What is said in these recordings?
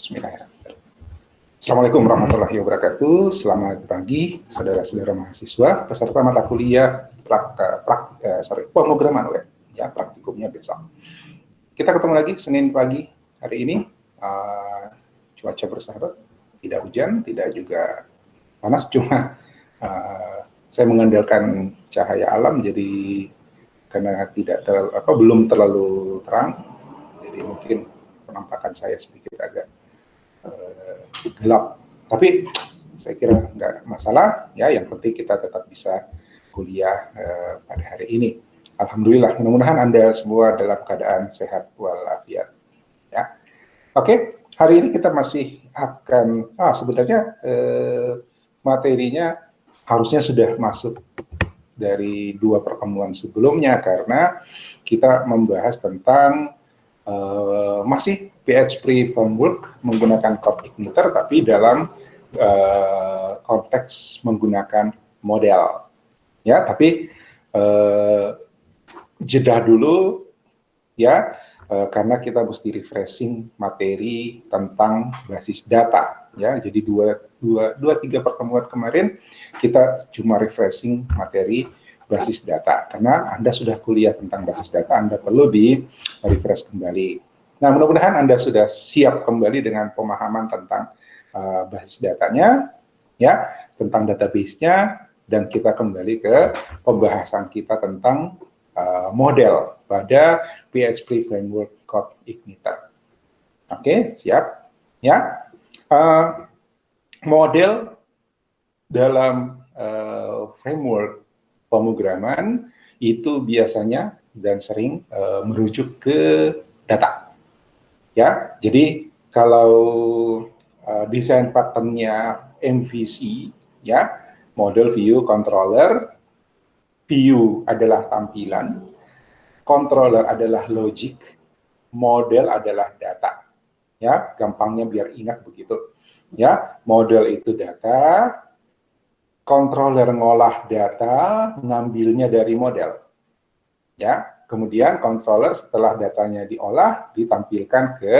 Bismillahirrahmanirrahim. Assalamualaikum warahmatullahi wabarakatuh. Selamat pagi, saudara-saudara mahasiswa, peserta mata kuliah pemrograman web. Ya, praktikumnya besok. Kita ketemu lagi Senin pagi hari ini. Cuaca bersahabat, tidak hujan, tidak juga panas, cuma saya mengandalkan cahaya alam, jadi karena belum terlalu terang, jadi mungkin penampakan saya sedikit agak gelap, tapi saya kira nggak masalah ya, yang penting kita tetap bisa kuliah pada hari ini. Alhamdulillah, mudah-mudahan Anda semua dalam keadaan sehat walafiat ya. Oke, hari ini kita masih akan sebenarnya materinya harusnya sudah masuk dari 2 pertemuan sebelumnya, karena kita membahas tentang masih PHP framework menggunakan CodeIgniter, tapi dalam konteks menggunakan model. Ya, tapi jeda dulu ya, karena kita mesti refreshing materi tentang basis data. Ya, jadi 2-3 pertemuan kemarin kita cuma refreshing materi basis data, karena Anda sudah kuliah tentang basis data, Anda perlu di-refresh kembali. Nah, mudah-mudahan Anda sudah siap kembali dengan pemahaman tentang basis datanya, ya, tentang database-nya, dan kita kembali ke pembahasan kita tentang model pada PHP Framework CodeIgniter. Oke, siap? Ya, model dalam framework pemrograman itu biasanya dan sering merujuk ke data. Ya, jadi kalau desain pattern-nya MVC, ya, model view controller, view adalah tampilan, controller adalah logic, model adalah data. Ya, gampangnya biar ingat begitu. Ya, model itu data, controller ngolah data, ngambilnya dari model. Ya, kemudian controller setelah datanya diolah ditampilkan ke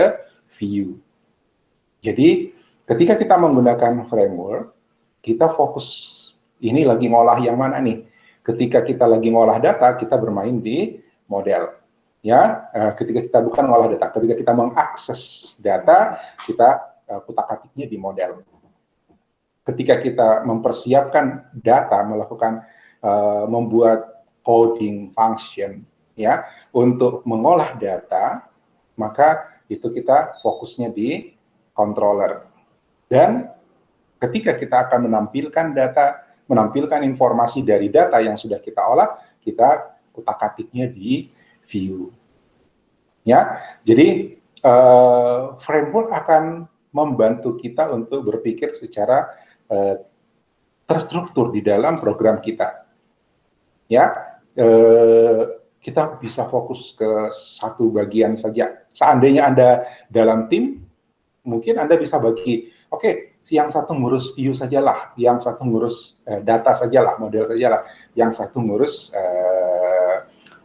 view. Jadi, ketika kita menggunakan framework, kita fokus ini lagi ngolah yang mana nih? Ketika kita lagi ngolah data, kita bermain di model. Ya, ketika kita bukan ngolah data, ketika kita mengakses data, kita kutak-atiknya di model. Ketika kita mempersiapkan data, melakukan membuat coding function ya untuk mengolah data, maka itu kita fokusnya di controller. Dan ketika kita akan menampilkan data, menampilkan informasi dari data yang sudah kita olah, kita kutak-atiknya di view. Ya, jadi framework akan membantu kita untuk berpikir secara terstruktur di dalam program kita. Ya, kita bisa fokus ke satu bagian saja. Seandainya Anda dalam tim, mungkin Anda bisa bagi, oke, yang satu ngurus view sajalah, yang satu ngurus data sajalah, model sajalah, yang satu ngurus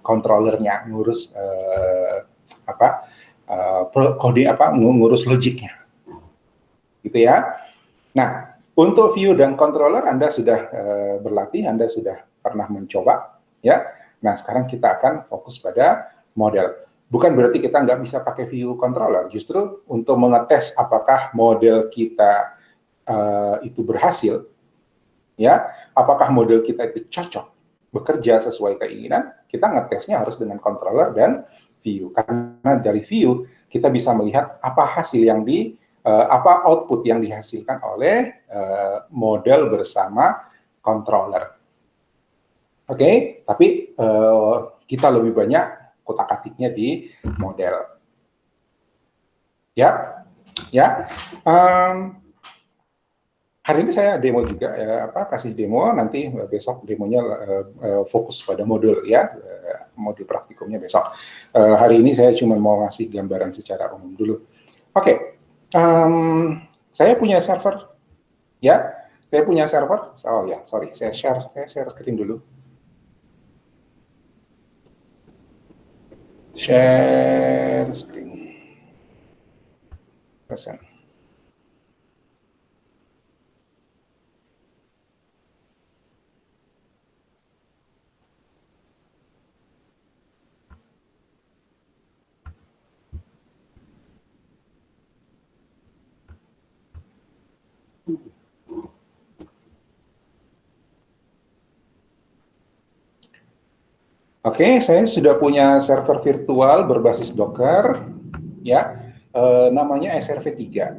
controllernya, ngurus ngurus logiknya, gitu ya. Nah, untuk view dan controller Anda sudah berlatih, Anda sudah pernah mencoba, ya. Nah, sekarang kita akan fokus pada model. Bukan berarti kita nggak bisa pakai view controller, justru untuk mengetes apakah model kita itu berhasil, ya, apakah model kita itu cocok bekerja sesuai keinginan, kita ngetesnya harus dengan controller dan view. Karena dari view kita bisa melihat apa hasil yang apa output yang dihasilkan oleh model bersama controller. Oke, tapi kita lebih banyak kotak-katiknya di model. Ya, ya. Hari ini saya demo juga, kasih demo, nanti besok demonya fokus pada modul ya, modul praktikumnya besok. Hari ini saya cuma mau ngasih gambaran secara umum dulu. Oke. Saya punya server, ya. Saya punya server. Oh ya, sorry, saya share screen dulu. Share screen. Present. Oke, saya sudah punya server virtual berbasis Docker, ya, namanya SRV3.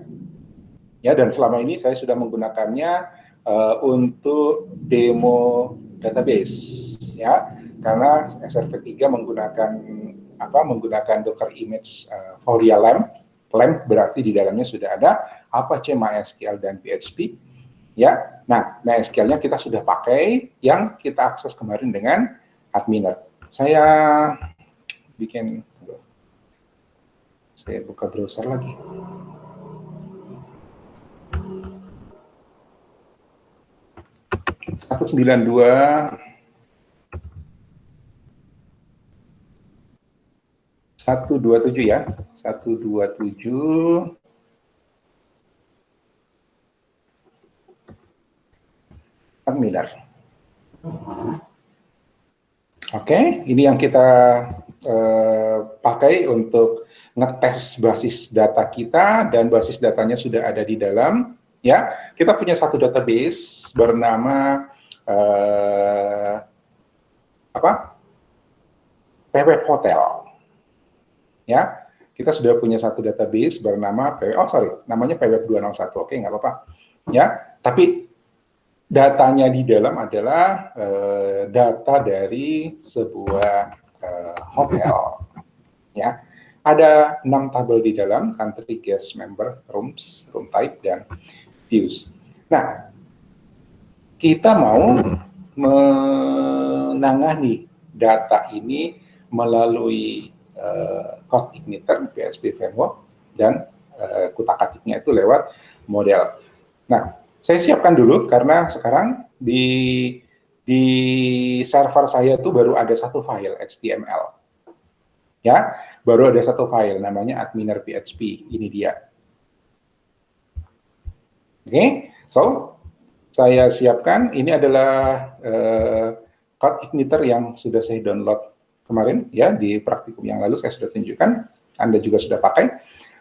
Ya, dan selama ini saya sudah menggunakannya untuk demo database, ya, karena SRV3 menggunakan Docker Image Foria LAMP. LAMP berarti di dalamnya sudah ada Apache MySQL dan PHP, ya. Nah, MySQL-nya kita sudah pakai, yang kita akses kemarin dengan adminer. Saya buka browser lagi. Satu 127 ya, 127 adminer. Oke, ini yang kita pakai untuk ngetes basis data kita, dan basis datanya sudah ada di dalam. Ya, kita punya satu database bernama PWeb Hotel. Ya, kita sudah punya satu database bernama namanya PWeb 201. Oke, nggak apa-apa. Ya, tapi datanya di dalam adalah data dari sebuah hotel. Ya, ada 6 tabel di dalam: country, guest, member, rooms, room type, dan views. Nah, kita mau menangani data ini melalui code igniter, PHP framework, dan kutak-katiknya itu lewat model. Nah, saya siapkan dulu karena sekarang di server saya itu baru ada satu file HTML. Ya, baru ada satu file namanya adminer PHP. Ini dia. Oke, so saya siapkan. Ini adalah code igniter yang sudah saya download kemarin ya, di praktikum yang lalu saya sudah tunjukkan. Anda juga sudah pakai.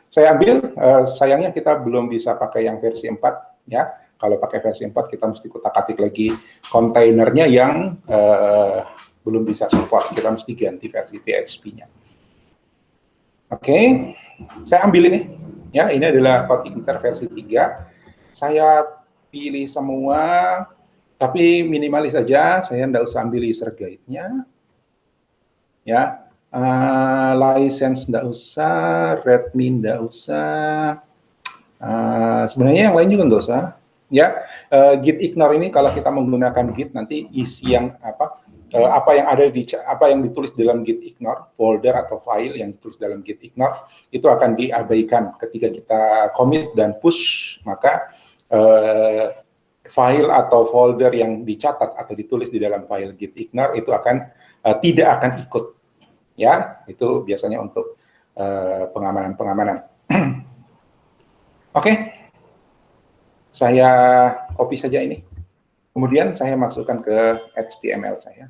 Saya ambil, sayangnya kita belum bisa pakai yang versi 4 ya. Kalau pakai versi 4 kita mesti kutak-katik lagi kontainernya yang belum bisa support. Kita mesti ganti versi PHP-nya. Oke, saya ambil ini. Ya, ini adalah code igniter versi 3. Saya pilih semua, tapi minimalis saja. Saya tidak usah ambil user guide-nya. Ya, license tidak usah, readme tidak usah. Sebenarnya yang lain juga nggak usah. Ya, git ignore ini kalau kita menggunakan git, nanti isi yang apa yang ditulis dalam git ignore, folder atau file yang ditulis dalam git ignore itu akan diabaikan ketika kita commit dan push. Maka file atau folder yang dicatat atau ditulis di dalam file git ignore itu akan tidak akan ikut. Ya, itu biasanya untuk pengamanan. Oke, saya copy saja ini. Kemudian saya masukkan ke HTML saya.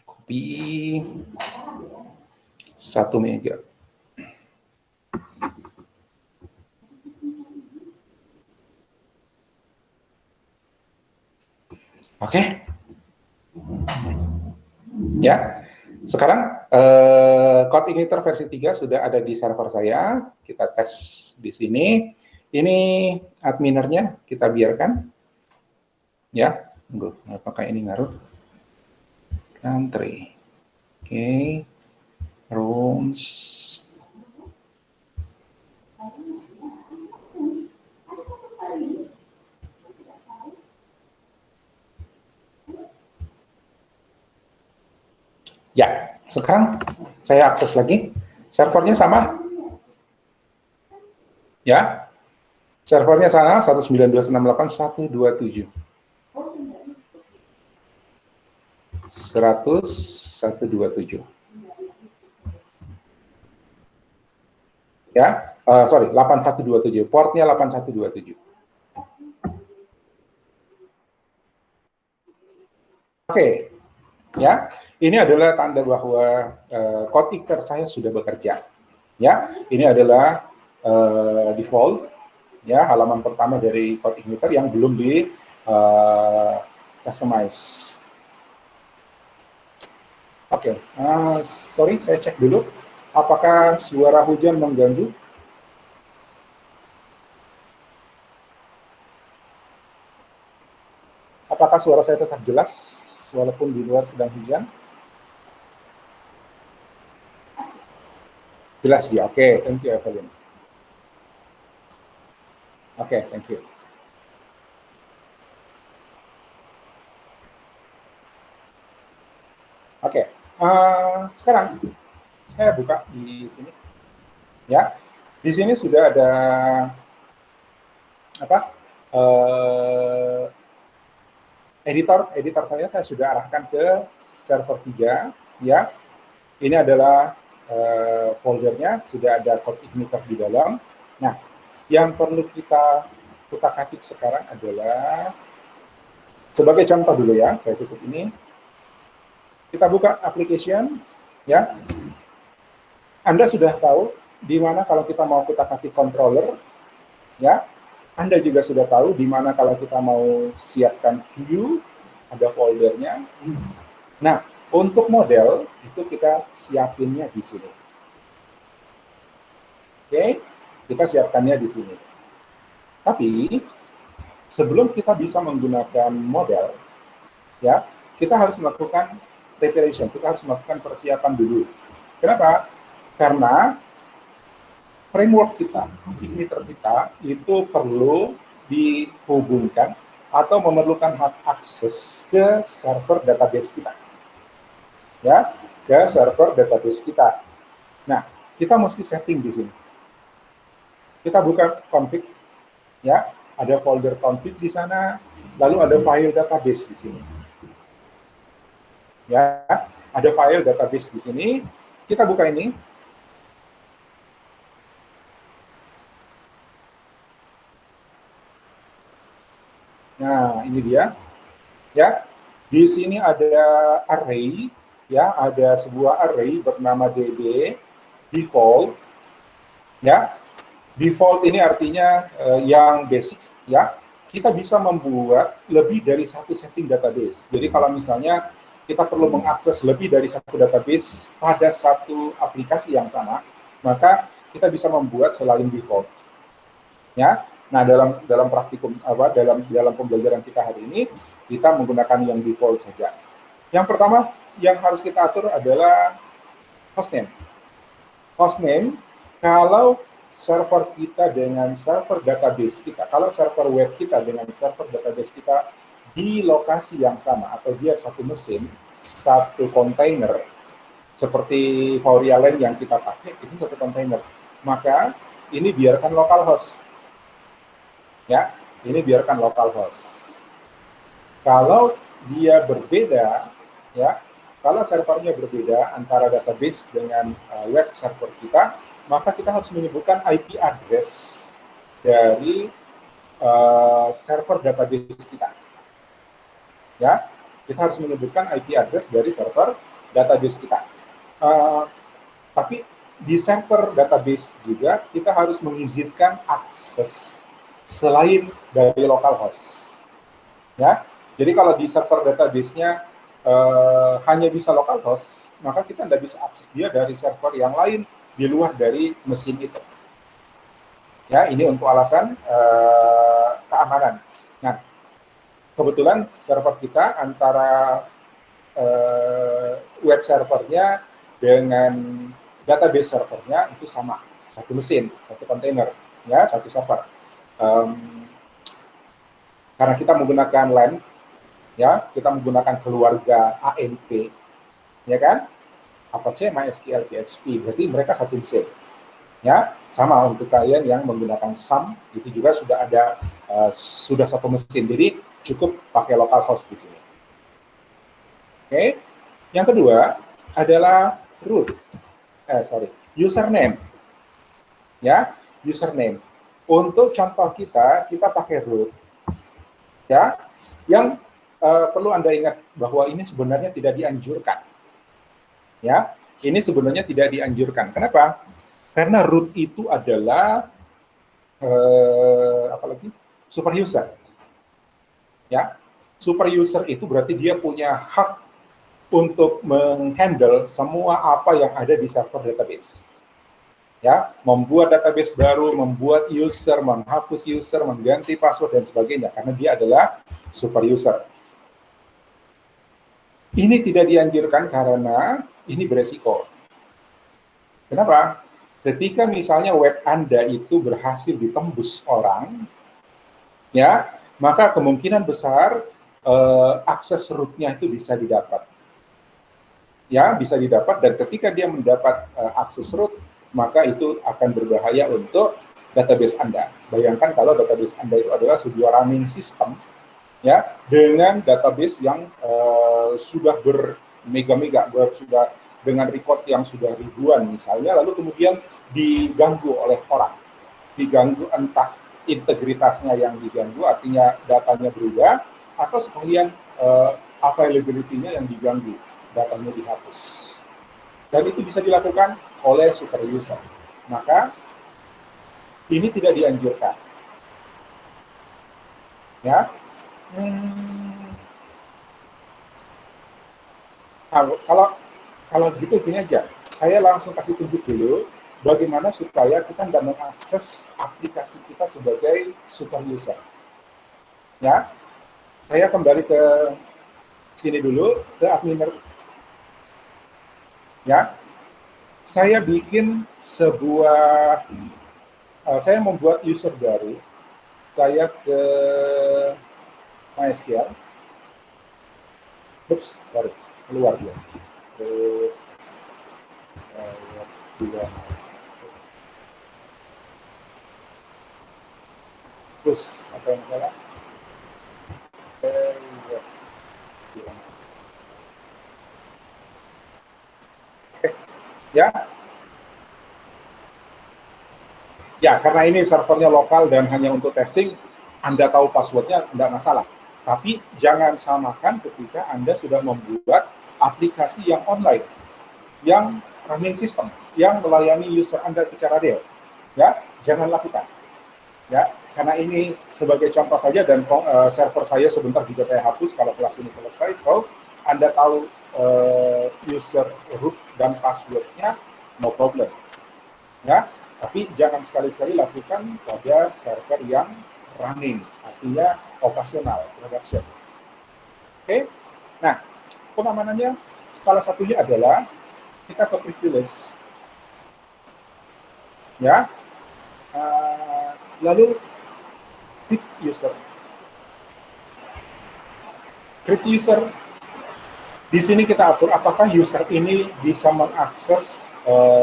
Copy 1 mega. Oke. Ya. Sekarang code igniter versi 3 sudah ada di server saya. Kita tes di sini. Ini adminernya kita biarkan. Ya. Tunggu, apakah ini ngaruh? Country. Oke. Rooms. Ya, sekarang saya akses lagi. Servernya sama. Ya, servernya sama, 192.168.127. 100.127. Ya, sorry, 8127. Portnya 8127. Oke, ya, ini adalah tanda bahwa CodeIgniter saya sudah bekerja. Ya, ini adalah default, ya, halaman pertama dari CodeIgniter yang belum di customize. Oke, sorry, saya cek dulu. Apakah suara hujan mengganggu? Apakah suara saya tetap jelas walaupun di luar sedang hujan? Jelas ya, oke, thank you Evelyn. Oke, thank you. Oke, sekarang saya buka di sini. Ya, di sini sudah ada apa? Editor saya sudah arahkan ke server 3, ya. Ini adalah foldernya, sudah ada CodeIgniter di dalam. Nah, yang perlu kita utak-atik sekarang adalah, sebagai contoh dulu ya, saya tutup ini. Kita buka application, ya. Anda sudah tahu di mana kalau kita mau utak-atik controller, ya. Anda juga sudah tahu di mana kalau kita mau siapkan view, ada foldernya. Nah, untuk model itu kita siapinnya di sini. Oke, kita siapkannya di sini. Tapi sebelum kita bisa menggunakan model, ya, kita harus melakukan preparation, kita harus melakukan persiapan dulu. Kenapa? Karena framework kita, Igniter kita, itu perlu dihubungkan atau memerlukan hak akses ke server database kita. Ya, ke server database kita. Nah, kita mesti setting di sini. Kita buka config, ya, ada folder config di sana, lalu ada file database di sini. Ya, ada file database di sini. Kita buka ini. Nah, ini dia. Ya, di sini ada array, ya, ada sebuah array bernama db default. Ya, default ini artinya yang basic, ya. Kita bisa membuat lebih dari satu setting database. Jadi kalau misalnya kita perlu mengakses lebih dari satu database pada satu aplikasi yang sama, maka kita bisa membuat selain default. Ya. Nah, dalam praktikum dalam pembelajaran kita hari ini, kita menggunakan yang default saja. Yang pertama yang harus kita atur adalah hostname. Hostname, kalau server kita dengan server database kita, kalau server web kita dengan server database kita di lokasi yang sama atau dia satu mesin, satu kontainer, seperti VauriaLAN yang kita pakai itu satu kontainer, maka ini biarkan localhost. Ya, ini biarkan localhost. Kalau dia berbeda, ya, kalau servernya berbeda antara database dengan web server kita, maka kita harus menyebutkan IP address dari server database kita. Ya, kita harus menyebutkan IP address dari server database kita. Tapi di server database juga kita harus mengizinkan akses selain dari localhost. Ya, jadi kalau di server database-nya hanya bisa localhost, maka kita tidak bisa akses dia dari server yang lain di luar dari mesin itu. Ya, ini untuk alasan keamanan. Nah, kebetulan server kita antara web servernya dengan database servernya itu sama, satu mesin, satu kontainer, ya, satu server. Karena kita menggunakan LAN, ya, kita menggunakan keluarga ANP, ya kan? Apache, MySQL, PHP, berarti mereka satu mesin. Ya, sama untuk kalian yang menggunakan SAM, itu juga sudah ada, sudah satu mesin, jadi cukup pakai localhost di sini. Oke, yang kedua adalah username. Ya, username. Untuk contoh kita pakai root. Ya, yang perlu Anda ingat bahwa ini sebenarnya tidak dianjurkan. Ya, ini sebenarnya tidak dianjurkan. Kenapa? Karena root itu adalah apalagi super user. Ya, super user itu berarti dia punya hak untuk menghandle semua apa yang ada di server database. Ya, membuat database baru, membuat user, menghapus user, mengganti password dan sebagainya, karena dia adalah super user. Ini tidak dianjurkan karena ini beresiko. Kenapa? Ketika misalnya web Anda itu berhasil ditembus orang, ya, maka kemungkinan besar akses root-nya itu bisa didapat. Ya, bisa didapat, dan ketika dia mendapat akses root, maka itu akan berbahaya untuk database Anda. Bayangkan kalau database Anda itu adalah sebuah running system, ya, dengan database yang sudah bermega-mega, sudah dengan record yang sudah ribuan misalnya, lalu kemudian diganggu oleh orang, diganggu entah integritasnya yang diganggu, artinya datanya berubah, atau sekalian availability-nya yang diganggu, datanya dihapus. Dan itu bisa dilakukan oleh super user. Maka ini tidak dianjurkan. Ya. Kalau gitu gini aja, saya langsung kasih tunjuk dulu bagaimana supaya kita tidak mengakses aplikasi kita sebagai super user. Ya, saya kembali ke sini dulu, ke adminer. Ya, saya bikin sebuah, saya membuat user baru, saya ke MySQL, sorry, keluar dia. Terus apa yang salah? Ya, ya, karena ini servernya lokal dan hanya untuk testing, Anda tahu passwordnya, tidak masalah. Tapi jangan samakan ketika Anda sudah membuat aplikasi yang online, yang running system, yang melayani user Anda secara real. Ya, jangan lakukan. Ya, karena ini sebagai contoh saja, dan server saya sebentar juga saya hapus kalau kelas ini selesai. So, Anda tahu user root dan passwordnya, no problem. Ya, tapi jangan sekali-sekali lakukan pada server yang running, artinya operasional, production. Oke, nah, pengamanannya salah satunya adalah kita ke privilege. Ya, lalu create user. Create user, di sini kita atur apakah user ini bisa mengakses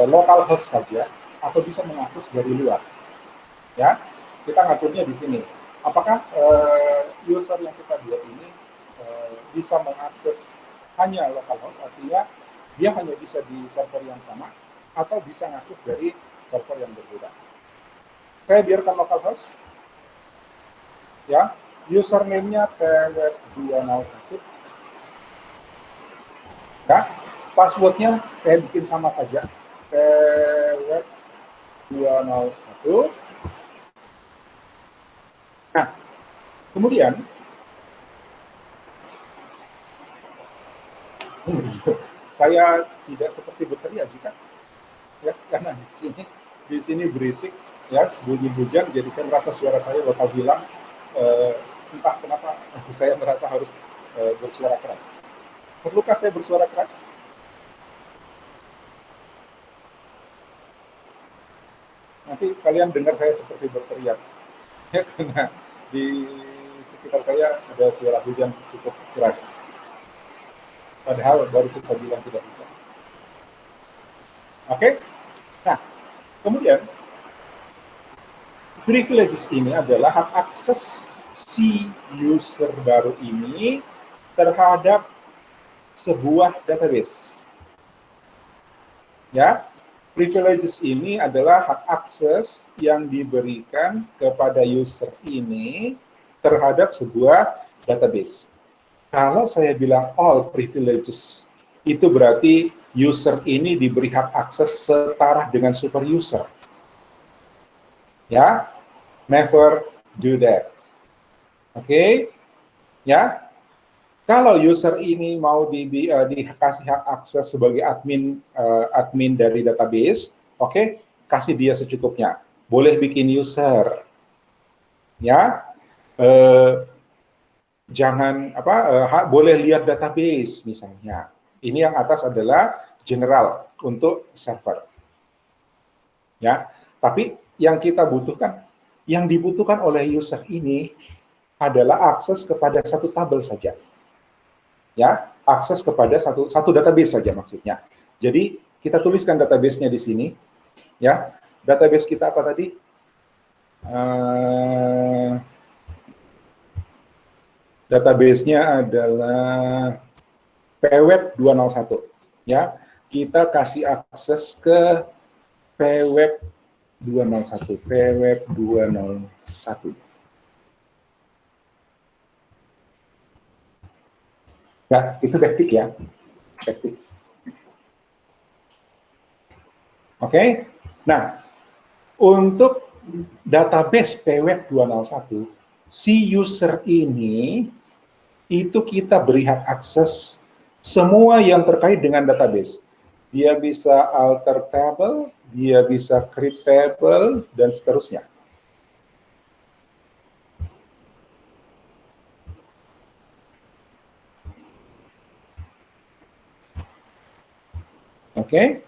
localhost saja atau bisa mengakses dari luar. Ya, kita ngaturnya di sini. Apakah user yang kita buat ini bisa mengakses hanya localhost, artinya dia hanya bisa di server yang sama, atau bisa mengakses dari server yang berbeda. Saya biarkan localhost. Ya, username-nya pweb201. Ya, passwordnya saya bikin sama saja, pweb201. Nah, kemudian saya tidak seperti berteriak jika, ya, karena di sini berisik, ya, bunyi hujan, jadi saya merasa suara saya bakal hilang. Entah kenapa saya merasa harus bersuara keras. Perlukah saya bersuara keras? Nanti kalian dengar saya seperti berteriak, ya, karena di sekitar saya ada suara hujan cukup keras. Padahal baru kita bilang tidak hujan. Oke? Nah, kemudian privileges ini adalah hak akses si user baru ini terhadap sebuah database. Ya, privileges ini adalah hak akses yang diberikan kepada user ini terhadap sebuah database. Kalau saya bilang all privileges, itu berarti user ini diberi hak akses setara dengan super user. Ya, never do that. Oke, ya. Kalau user ini mau dikasih hak akses sebagai admin dari database, oke, kasih dia secukupnya. Boleh bikin user, ya. Jangan boleh lihat database misalnya. Ini yang atas adalah general untuk server. Ya, tapi yang kita butuhkan, yang dibutuhkan oleh user ini adalah akses kepada satu tabel saja. Ya, akses kepada satu database saja maksudnya. Jadi kita tuliskan database-nya di sini. Ya, database kita apa tadi? Database-nya adalah PWeb 201. Ya, kita kasih akses ke PWeb 201, PWeb 201. Ya, itu backtick ya. Backtick. Oke. Nah, untuk database PWeb 201, si user ini itu kita beri hak akses semua yang terkait dengan database. Dia bisa alter table, dia bisa create table, dan seterusnya. Oke,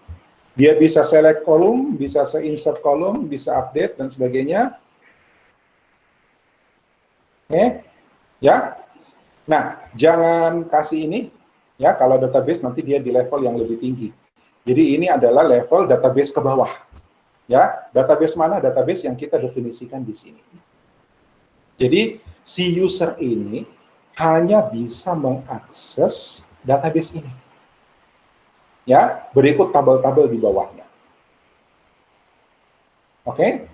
dia bisa select kolom, bisa se-insert kolom, bisa update, dan sebagainya. Oke, ya. Nah, jangan kasih ini, ya, kalau database nanti dia di level yang lebih tinggi. Jadi ini adalah level database ke bawah. Ya, database mana? Database yang kita definisikan di sini. Jadi si user ini hanya bisa mengakses database ini. Ya, berikut tabel-tabel di bawahnya. Oke?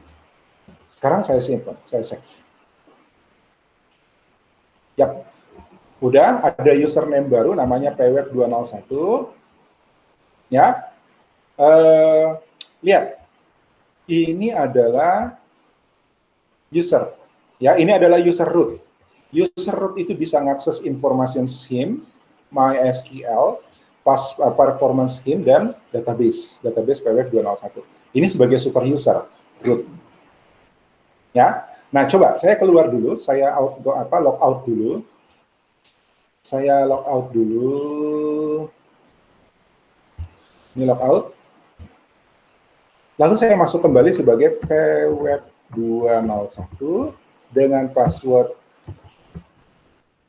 Sekarang saya simpan, saya save. Yap. Udah ada username baru namanya PWeb 201. Ya. Lihat. Ini adalah user. Ya, ini adalah user root. User root itu bisa mengakses information scheme, MySQL, performance scheme, dan database PWeb 201. Ini sebagai super user root. Ya. Nah, coba saya keluar dulu, saya log out dulu. Saya log out dulu. Ini log out. Lalu saya masuk kembali sebagai PWeb 201 dengan password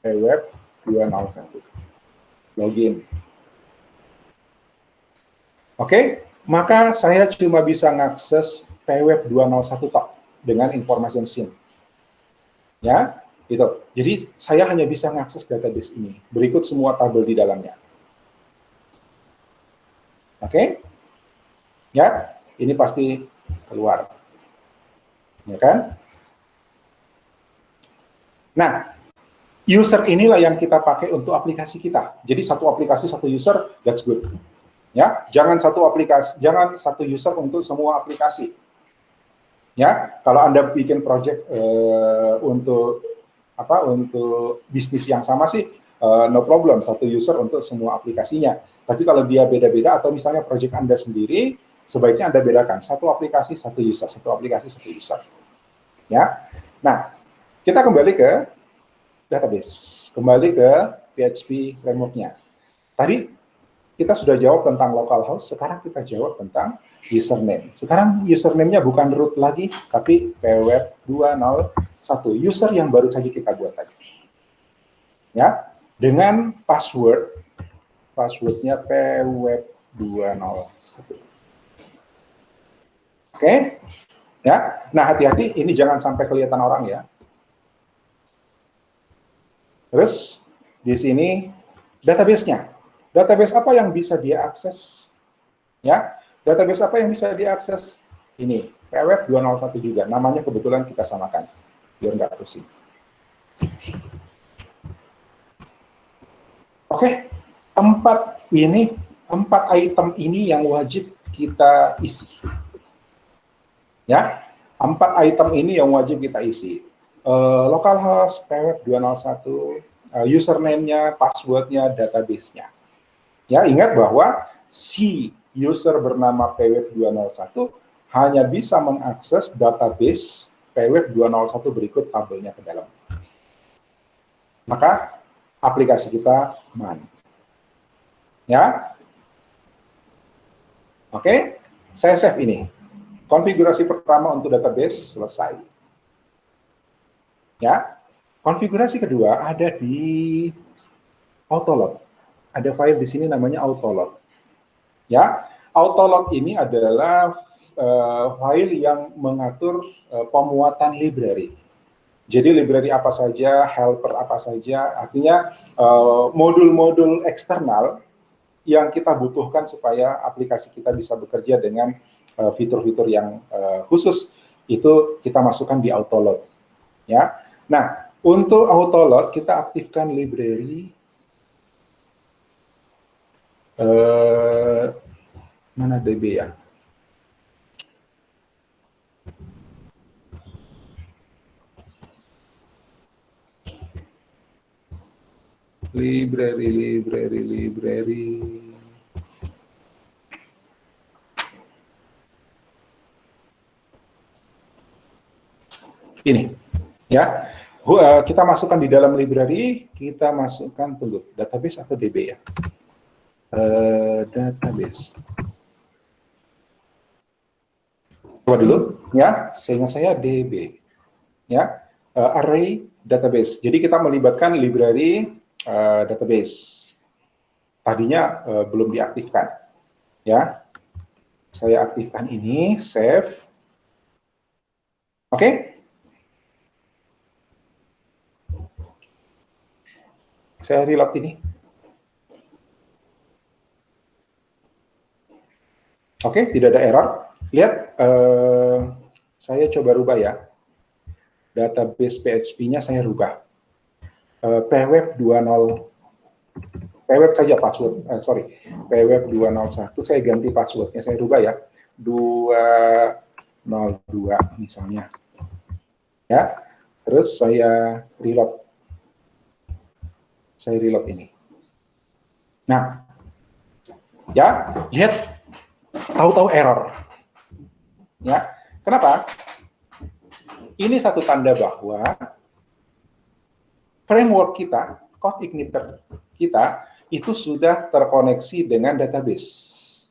PWeb 201. Login. Oke, maka saya cuma bisa mengakses PWeb 201 tok dengan information scene. Ya, itu. Jadi saya hanya bisa mengakses database ini. Berikut semua tabel di dalamnya. Oke? Ya, ini pasti keluar. Ya kan? Nah, user inilah yang kita pakai untuk aplikasi kita. Jadi satu aplikasi satu user, that's good. Ya, jangan satu aplikasi, jangan satu user untuk semua aplikasi. Ya, kalau Anda bikin project untuk bisnis yang sama sih no problem, satu user untuk semua aplikasinya. Tapi kalau dia beda-beda atau misalnya project Anda sendiri, sebaiknya Anda bedakan satu aplikasi satu user, satu aplikasi satu user. Ya. Nah, kita kembali ke database, kembali ke PHP framework-nya. Tadi kita sudah jawab tentang localhost, sekarang kita jawab tentang username. Sekarang username-nya bukan root lagi, tapi PWeb 201, user yang baru saja kita buat tadi. Ya, dengan passwordnya PWeb 201. Oke, ya. Nah, hati-hati, ini jangan sampai kelihatan orang ya. Terus di sini database-nya. Database apa yang bisa dia akses? Ya, database apa yang bisa diakses? Ini, PWeb 201 juga. Namanya kebetulan kita samakan, biar nggak pusing. Oke, empat item ini yang wajib kita isi. Ya, 4 item ini yang wajib kita isi. Localhost, pweb 201, username-nya, password-nya, database-nya. Ya, ingat bahwa si user bernama pweb 201 hanya bisa mengakses database pweb 201 berikut tabelnya ke dalam. Maka aplikasi kita man. Ya. Oke, saya save ini. Konfigurasi pertama untuk database selesai. Ya. Konfigurasi kedua ada di Autolog. Ada file di sini namanya Autolog. Ya, Autolog ini adalah file yang mengatur pemuatan library. Jadi library apa saja, helper apa saja, artinya modul-modul eksternal yang kita butuhkan supaya aplikasi kita bisa bekerja dengan fitur-fitur yang khusus, itu kita masukkan di Autolog. Ya, nah untuk Autolog kita aktifkan library mana DB ya? Library. Ini, ya. Kita masukkan di dalam library, kita masukkan, tunggu, database atau DB ya? Database. Coba dulu, ya, sehingga saya DB, ya, array database. Jadi kita melibatkan library database. Tadinya belum diaktifkan, ya. Saya aktifkan ini, save. Oke. Saya reload ini. Oke, tidak ada error. Lihat, saya coba rubah ya. Database PHP-nya saya rubah. pweb 20, pweb saja password, pweb 201 saya ganti passwordnya, saya rubah ya, 202 misalnya. Ya, terus saya reload. Saya reload ini. Nah, ya, lihat, tahu-tahu error. Ya, kenapa? Ini satu tanda bahwa framework kita, code igniter kita, itu sudah terkoneksi dengan database.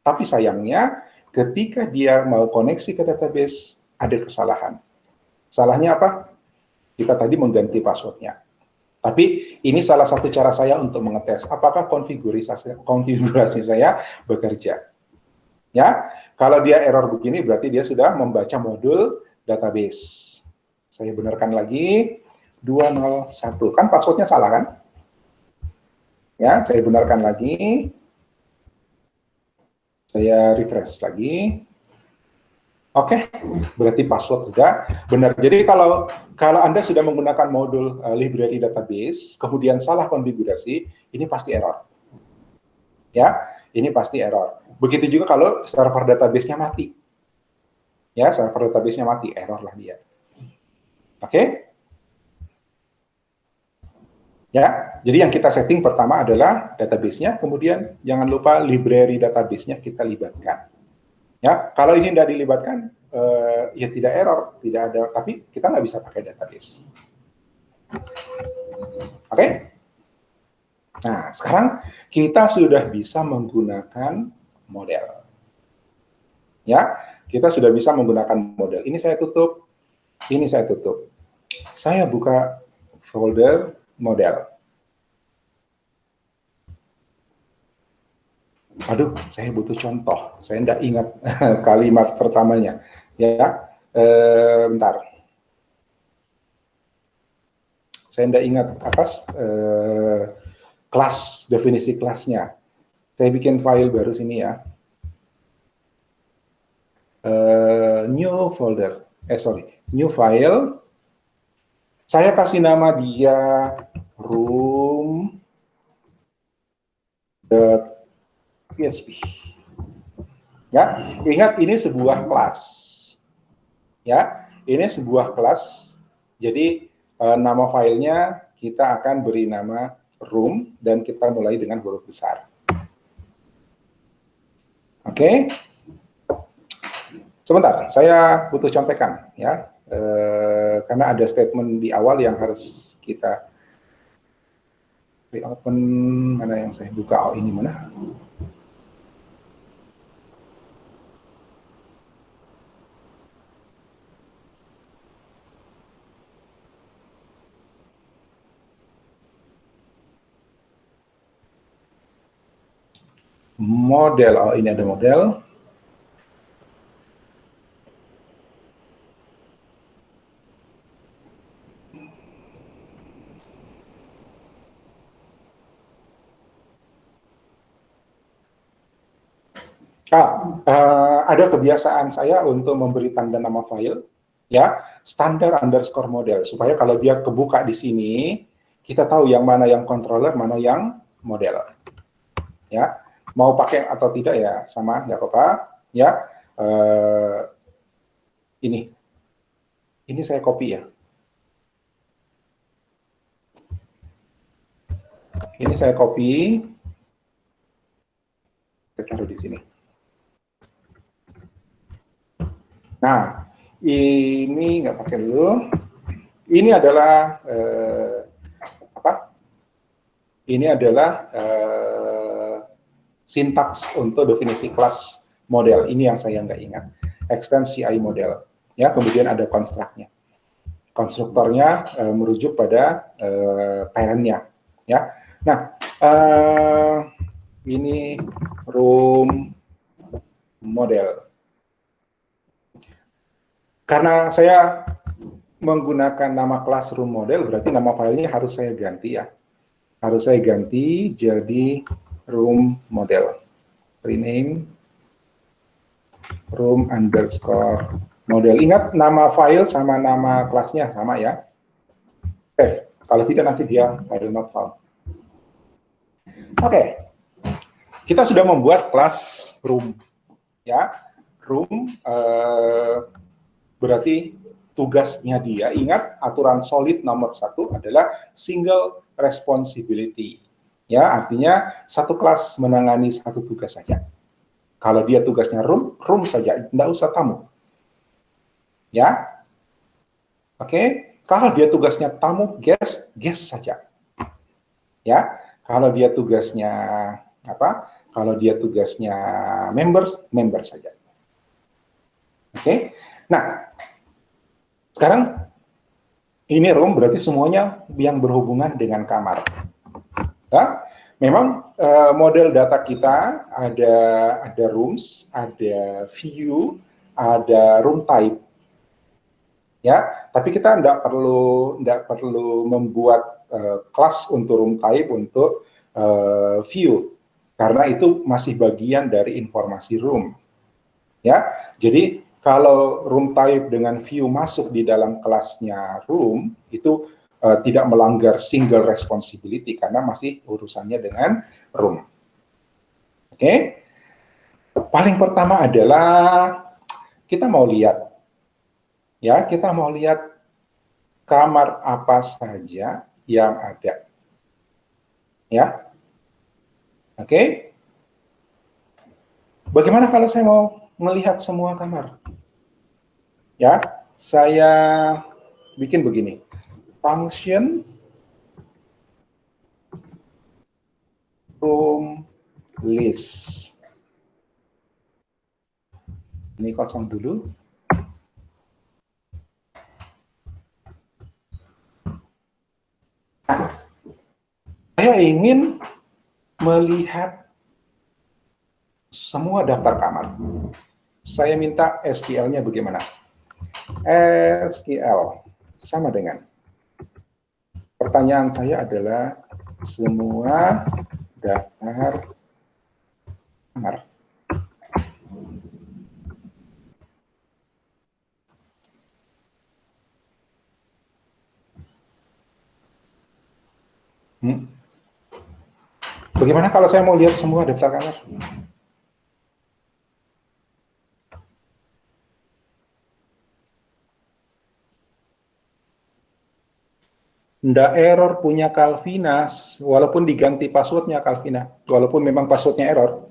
Tapi sayangnya, ketika dia mau koneksi ke database, ada kesalahan. Salahnya apa? Kita tadi mengganti passwordnya. Tapi ini salah satu cara saya untuk mengetes apakah konfigurasi saya bekerja. Ya, kalau dia error begini berarti dia sudah membaca modul database. Saya benarkan lagi 201. Kan passwordnya salah kan? Ya, saya benarkan lagi. Saya refresh lagi. Oke, berarti password sudah benar. Jadi kalau Anda sudah menggunakan modul library database, kemudian salah konfigurasi, ini pasti error. Ya, ini pasti error. Begitu juga kalau server database-nya mati. Ya, server database-nya mati, error lah dia. Oke? Ya, jadi yang kita setting pertama adalah database-nya, kemudian jangan lupa library database-nya kita libatkan. Ya, kalau ini tidak dilibatkan, ya tidak error, tidak ada, tapi kita nggak bisa pakai database. Oke? Nah, sekarang kita sudah bisa menggunakan model. Ya, kita sudah bisa menggunakan model. Ini saya tutup, ini saya tutup. Saya buka folder model. Aduh, saya butuh contoh. Saya tidak ingat kalimat pertamanya. Ya, bentar. Saya tidak ingat apa kelas, definisi kelasnya. Saya bikin file baru sini ya. New folder. New file. Saya kasih nama dia room .php. Ya, ingat ini sebuah kelas. Ya, ini sebuah kelas. Jadi nama filenya kita akan beri nama room dan kita mulai dengan huruf besar. Oke. Sebentar, saya butuh contekan ya. Karena ada statement di awal yang harus kita reopen. Mana yang saya buka? Oh, ini mana? Model. Oh, ini ada model. Ada kebiasaan saya untuk memberi tanda nama file, ya, standar underscore model, supaya kalau dia kebuka di sini, kita tahu yang mana yang controller, mana yang model. Ya, mau pakai atau tidak ya sama, nggak apa-apa. Ya, ini saya copy ya. Ini saya copy, saya taruh di sini. Nah, ini nggak pakai dulu. Ini adalah apa? Ini adalah sintaks untuk definisi kelas model. Ini yang saya nggak ingat. Extend CI model. Ya, kemudian ada konstruknya. Konstruktornya merujuk pada parentnya. Ya. Nah, ini room model. Karena saya menggunakan nama kelas room model, berarti nama filenya harus saya ganti ya. Harus saya ganti jadi room model. Rename room underscore model. Ingat nama file sama nama kelasnya sama ya. Save. Kalau tidak nanti dia file not found. Oke. Kita sudah membuat kelas room. Ya. Room berarti tugasnya dia, ingat aturan solid nomor 1 adalah single responsibility. Ya, artinya satu kelas menangani satu tugas saja. Kalau dia tugasnya room saja, tidak usah tamu. Ya, oke. Kalau dia tugasnya tamu, guest saja. Ya, kalau dia tugasnya apa? Kalau dia tugasnya member saja. Oke. Nah, sekarang ini room berarti semuanya yang berhubungan dengan kamar. Ya, memang model data kita ada rooms, ada view, ada room type. Ya, tapi kita tidak perlu membuat kelas untuk room type untuk view karena itu masih bagian dari informasi room. Ya, jadi kalau room type dengan view masuk di dalam kelasnya room itu tidak melanggar single responsibility karena masih urusannya dengan room. Oke. Paling pertama adalah kita mau lihat ya, kita mau lihat kamar apa saja yang ada. Ya. Oke. Bagaimana kalau saya mau melihat semua kamar? Ya, saya bikin begini. Function room list. Ini kosong dulu. Nah, saya ingin melihat semua daftar kamar. Saya minta SQL-nya bagaimana? SQL sama dengan. Pertanyaan saya adalah semua daftar kamar. Bagaimana kalau saya mau lihat semua daftar kamar? Nggak error punya Calvina, walaupun diganti passwordnya Calvina, walaupun memang passwordnya error.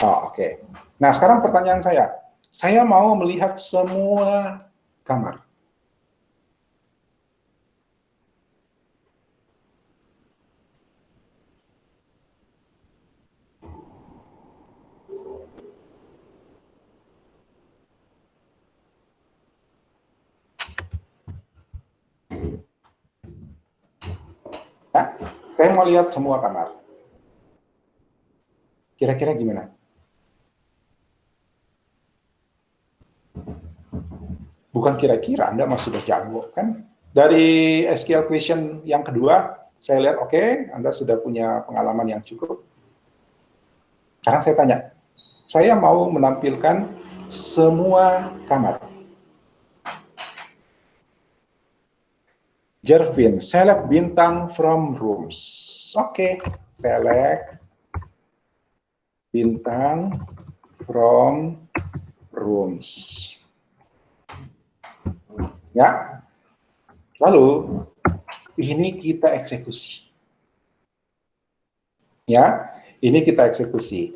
Oh, oke. Nah, sekarang pertanyaan saya mau melihat semua kamar. Nah, saya mau lihat semua kamar. Kira-kira gimana? Bukan kira-kira, Anda masih sudah jago, kan? Dari SQL question yang kedua, saya lihat, oke, Anda sudah punya pengalaman yang cukup. Sekarang saya tanya, saya mau menampilkan semua kamar. Jervin, select bintang from rooms. Oke, select bintang from rooms. Ya, lalu ini kita eksekusi. Ya, ini kita eksekusi.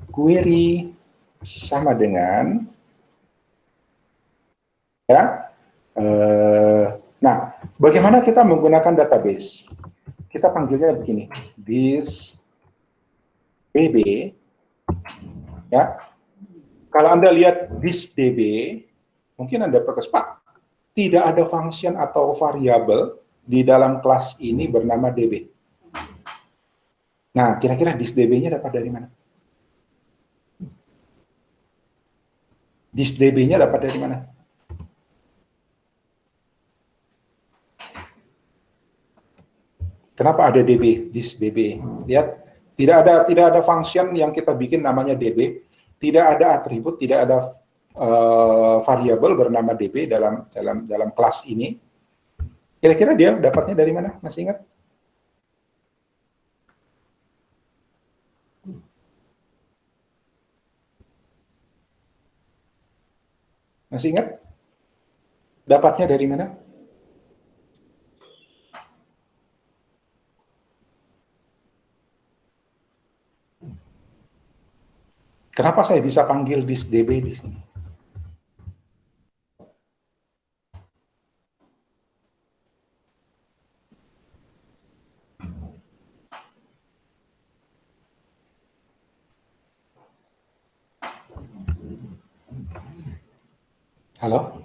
Query sama dengan ya. Nah, bagaimana kita menggunakan database? Kita panggilnya begini, this db. Ya, kalau Anda lihat this db, mungkin Anda protes, Pak, tidak ada function atau variabel di dalam kelas ini bernama db. Nah, kira-kira this db-nya dapat dari mana? This db-nya dapat dari mana? Kenapa ada db, this db? Lihat, tidak ada function yang kita bikin namanya db, tidak ada atribut, tidak ada variabel bernama db dalam kelas ini. Kira-kira dia dapatnya dari mana? Masih ingat? Masih ingat? Dapatnya dari mana? Kenapa saya bisa panggil this db di sini? Halo?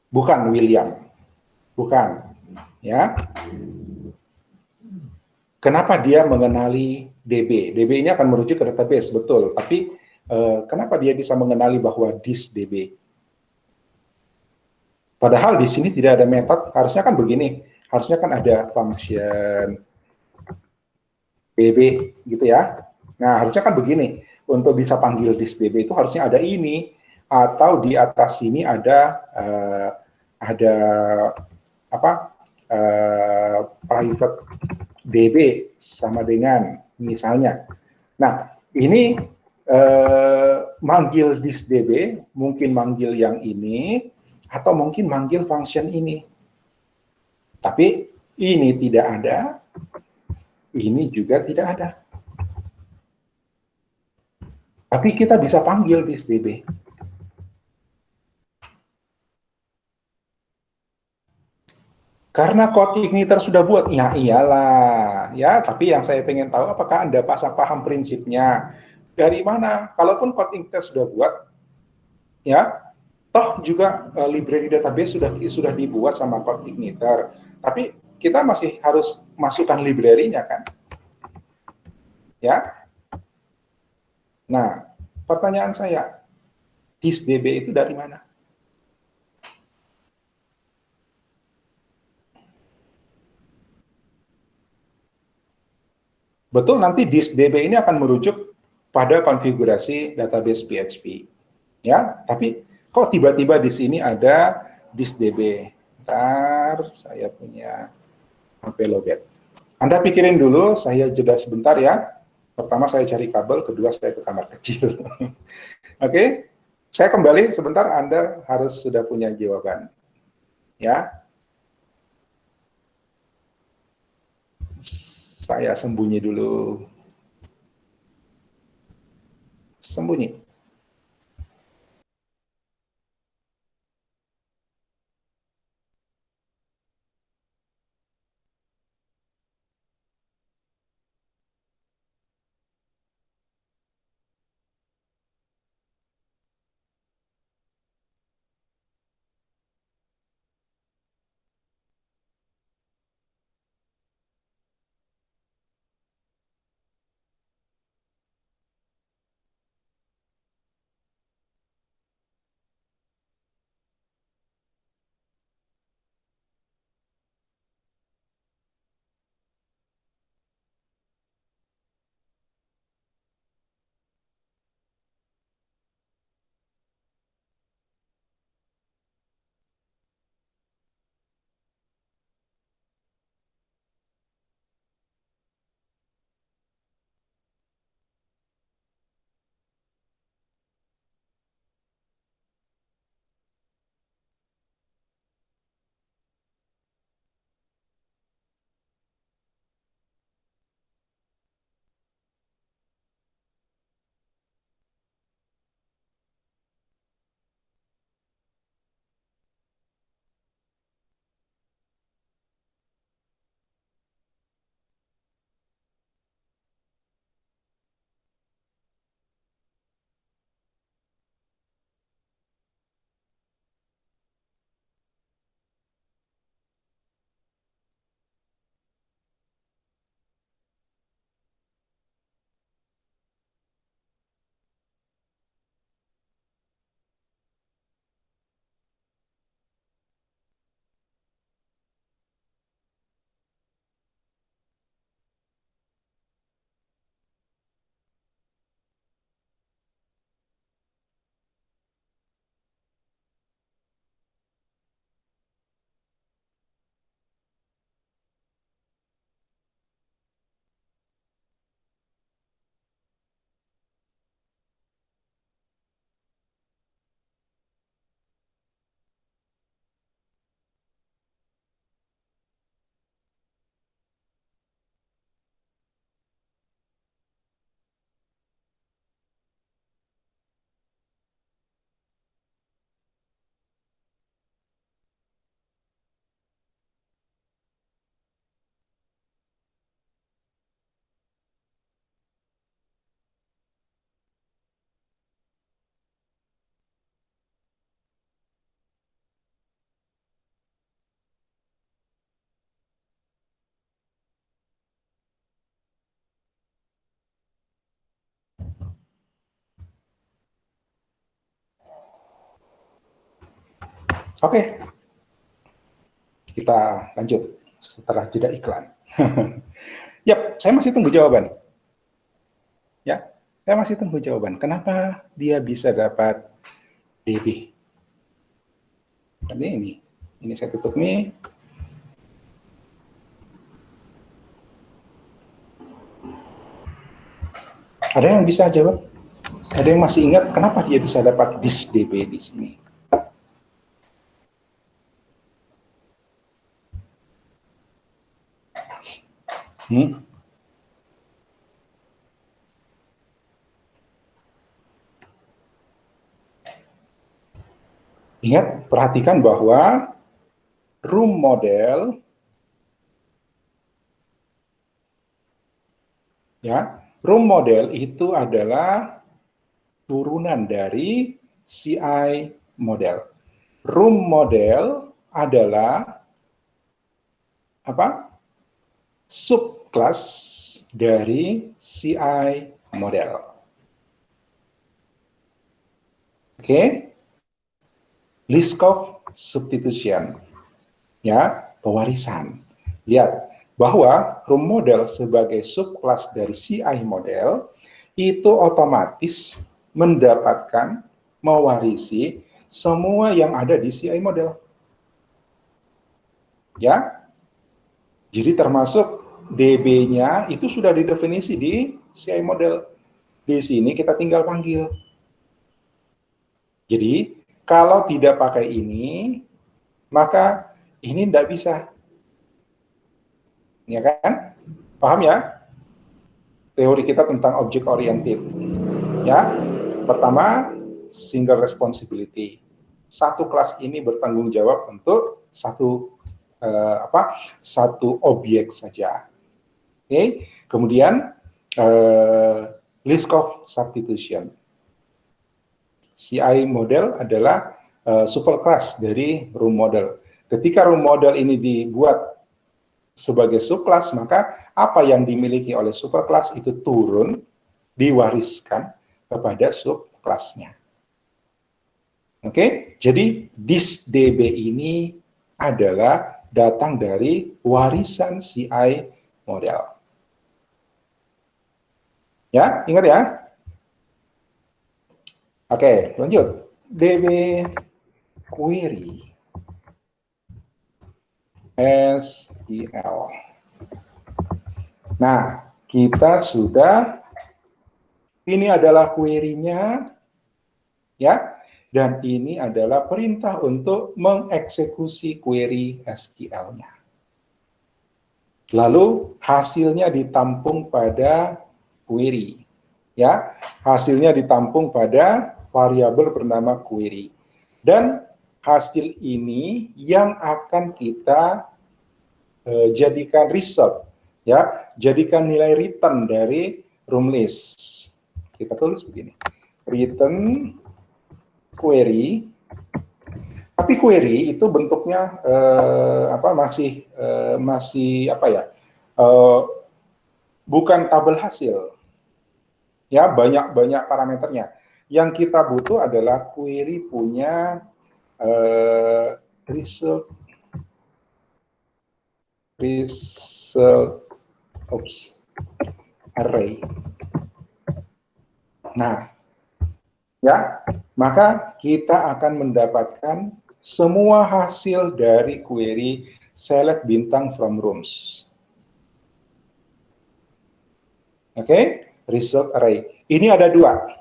Bukan William. Bukan. Ya. Kenapa dia mengenali DB? DB ini akan merujuk ke database, betul. Tapi kenapa dia bisa mengenali bahwa this DB? Padahal di sini tidak ada method, harusnya kan begini. Harusnya kan ada function DB gitu ya. Nah, harusnya kan begini. Untuk bisa panggil this DB itu harusnya ada ini, atau di atas sini ada apa? Private DB sama dengan misalnya. Nah, ini manggil this DB, mungkin manggil yang ini, atau mungkin manggil function ini. Tapi ini tidak ada, ini juga tidak ada. Tapi kita bisa panggil this DB. Karena code igniter sudah buat, ya iyalah, ya. Tapi yang saya pengen tahu, apakah Anda paham prinsipnya? Dari mana? Kalaupun code igniter sudah buat, ya, toh juga library database sudah dibuat sama code igniter. Tapi kita masih harus masukkan library-nya kan, ya. Nah, pertanyaan saya, DIS-DB itu dari mana? Betul, nanti DIS-DB ini akan merujuk pada konfigurasi database PHP. Ya, tapi kok tiba-tiba di sini ada DIS-DB? Bentar, saya punya HP lowbat. Anda pikirin dulu, saya jeda sebentar ya. Pertama saya cari kabel, kedua saya ke kamar kecil. Oke, saya kembali sebentar, Anda harus sudah punya jawaban. Ya, saya sembunyi dulu. Sembunyi. Oke, kita lanjut setelah jeda iklan. Yap, saya masih tunggu jawaban. Ya, saya masih tunggu jawaban. Kenapa dia bisa dapat DB? Ini saya tutup nih. Ada yang bisa jawab? Ada yang masih ingat kenapa dia bisa dapat DIS-DB di sini? Ingat, perhatikan bahwa room model, ya, room model itu adalah turunan dari CI model. Room model adalah apa? Subclass dari CI model. Oke. Liskov substitution. Ya, pewarisan. Lihat bahwa room model sebagai subclass dari CI model itu otomatis mendapatkan, mewarisi semua yang ada di CI model. Ya, jadi termasuk DB-nya itu sudah didefinisi di CI model. Di sini kita tinggal panggil. Jadi, kalau tidak pakai ini, maka ini tidak bisa. Ya kan? Paham ya? Teori kita tentang object oriented. Ya, pertama, single responsibility. Satu kelas ini bertanggung jawab untuk satu objek saja. Oke, kemudian Liskov substitution. CI model adalah superclass dari room model. Ketika room model ini dibuat sebagai subclass, maka apa yang dimiliki oleh superclass itu turun, diwariskan kepada subclassnya. Oke, jadi this DB ini adalah datang dari warisan CI model. Ya, ingat ya? Oke, lanjut. DB query SQL. Nah, kita sudah, ini adalah query-nya, ya, dan ini adalah perintah untuk mengeksekusi query SQL-nya. Lalu hasilnya ditampung pada query, ya, hasilnya ditampung pada variabel bernama query, dan hasil ini yang akan kita jadikan result, ya, jadikan nilai return dari room list. Kita tulis begini, return query, tapi query itu bentuknya masih bukan tabel hasil, ya, banyak parameternya. Yang kita butuh adalah query punya result array. Nah, ya, maka kita akan mendapatkan semua hasil dari query select bintang from rooms. Oke, result array. Ini ada dua.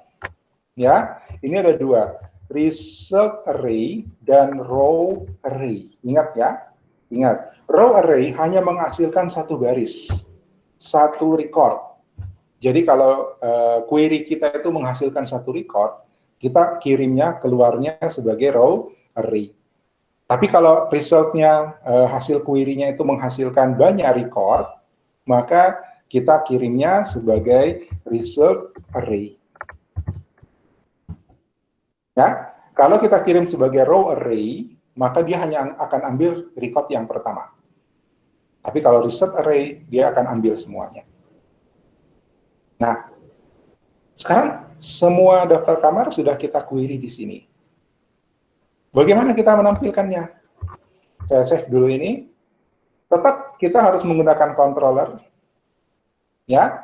Ya, ini ada dua. Result array dan row array. Ingat ya, ingat. Row array hanya menghasilkan satu garis, satu record. Jadi kalau query kita itu menghasilkan satu record, kita kirimnya keluarnya sebagai row array. Tapi kalau resultnya, hasil query-nya itu menghasilkan banyak record, maka kita kirimnya sebagai result array. Ya, kalau kita kirim sebagai row array, maka dia hanya akan ambil record yang pertama. Tapi kalau result array, dia akan ambil semuanya. Nah, sekarang semua daftar kamar sudah kita query di sini. Bagaimana kita menampilkannya? Saya save dulu ini. Tetap kita harus menggunakan controller. Ya,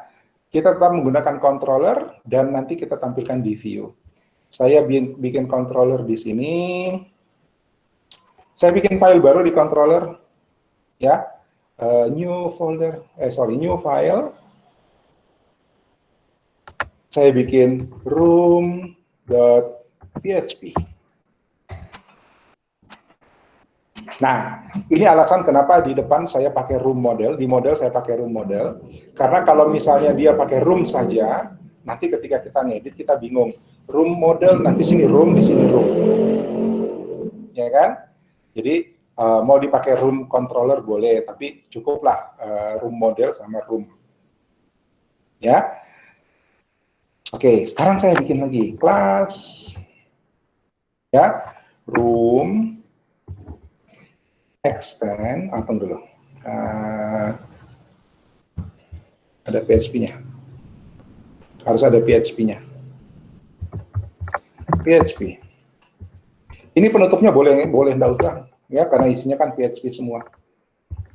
kita tetap menggunakan controller dan nanti kita tampilkan di view. Saya bikin controller di sini. Saya bikin file baru di controller. Ya, new file. Saya bikin room.php. Nah, ini alasan kenapa di depan saya pakai room model, di model saya pakai room model, karena kalau misalnya dia pakai room saja, nanti ketika kita ngedit kita bingung. Room model, nanti sini room, di sini room. Ya kan? Jadi, mau dipakai room controller boleh, tapi cukuplah room model sama room. Ya. Oke, sekarang saya bikin lagi kelas. Ya, room extend, apa dulu? Ada PHP-nya. Harus ada PHP-nya. PHP. Ini penutupnya boleh enggak usah, ya, karena isinya kan PHP semua.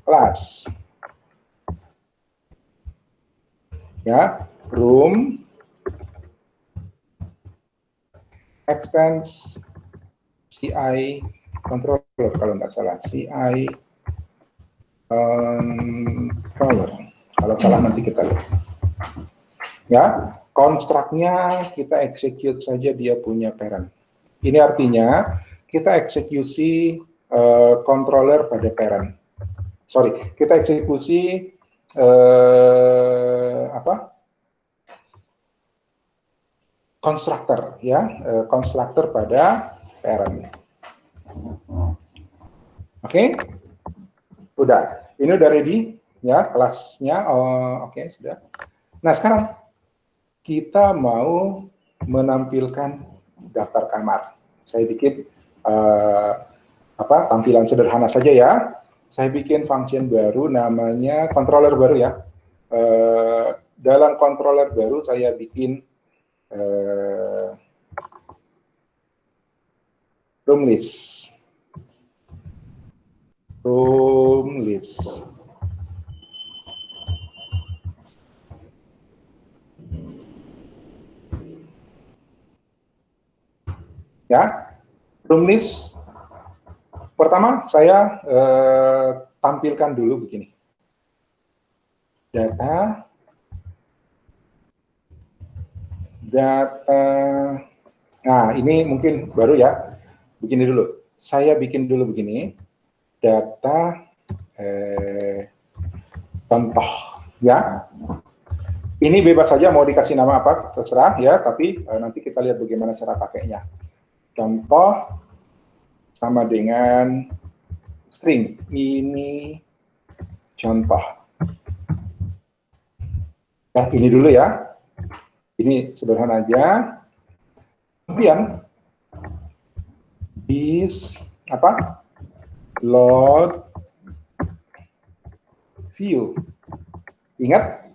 Kelas, ya, room, extends, CI, controller kalau nggak salah, CI, controller. Kalau salah nanti kita lihat. Ya, konstruknya kita execute saja dia punya parent. Ini artinya kita eksekusi controller pada parent. Sorry, kita eksekusi konstruktor, ya, konstruktor pada parent. Oke, udah. Ini udah ready, ya, kelasnya. Oke, sudah. Nah, sekarang kita mau menampilkan daftar kamar. Saya bikin tampilan sederhana saja ya. Saya bikin function baru namanya controller baru ya. Dalam controller baru saya bikin room list. Room list. Ya, room list. Pertama saya tampilkan dulu begini. Data, nah ini mungkin baru ya, begini dulu, saya bikin dulu begini, data contoh, ya, ini bebas saja mau dikasih nama apa, terserah ya, tapi nanti kita lihat bagaimana cara pakainya. Contoh sama dengan string, ini contoh. Nah, ini dulu ya. Ini sederhana aja. Kemudian this load view. Ingat?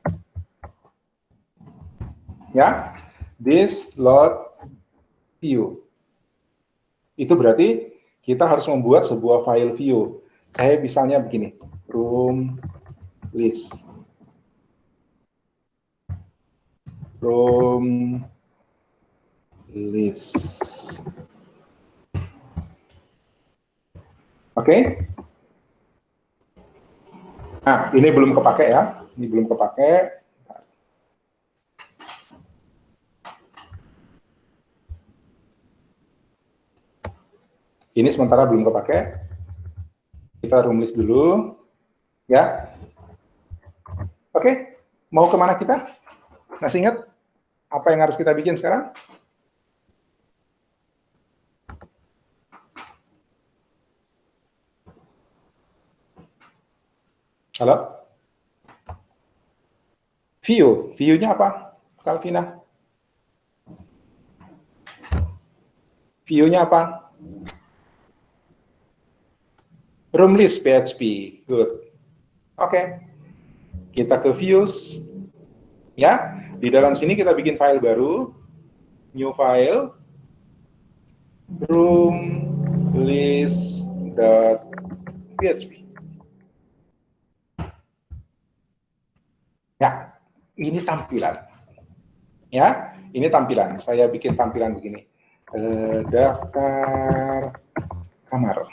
Ya, this load view. Itu berarti kita harus membuat sebuah file view. Saya misalnya begini, room list. Room list. Oke? Nah, ini belum kepake ya. Ini belum kepake. Ini sementara belum kepake. Kita room list dulu. Ya. Oke, mau kemana kita? Masih ingat apa yang harus kita bikin sekarang? Halo? View. View-nya apa, Kalvina? View-nya apa? Room list PHP. Good. Oke. Kita ke views. Ya, di dalam sini kita bikin file baru, new file, room list.php. Ya, ini tampilan. Ya, ini tampilan. Saya bikin tampilan begini. Daftar kamar.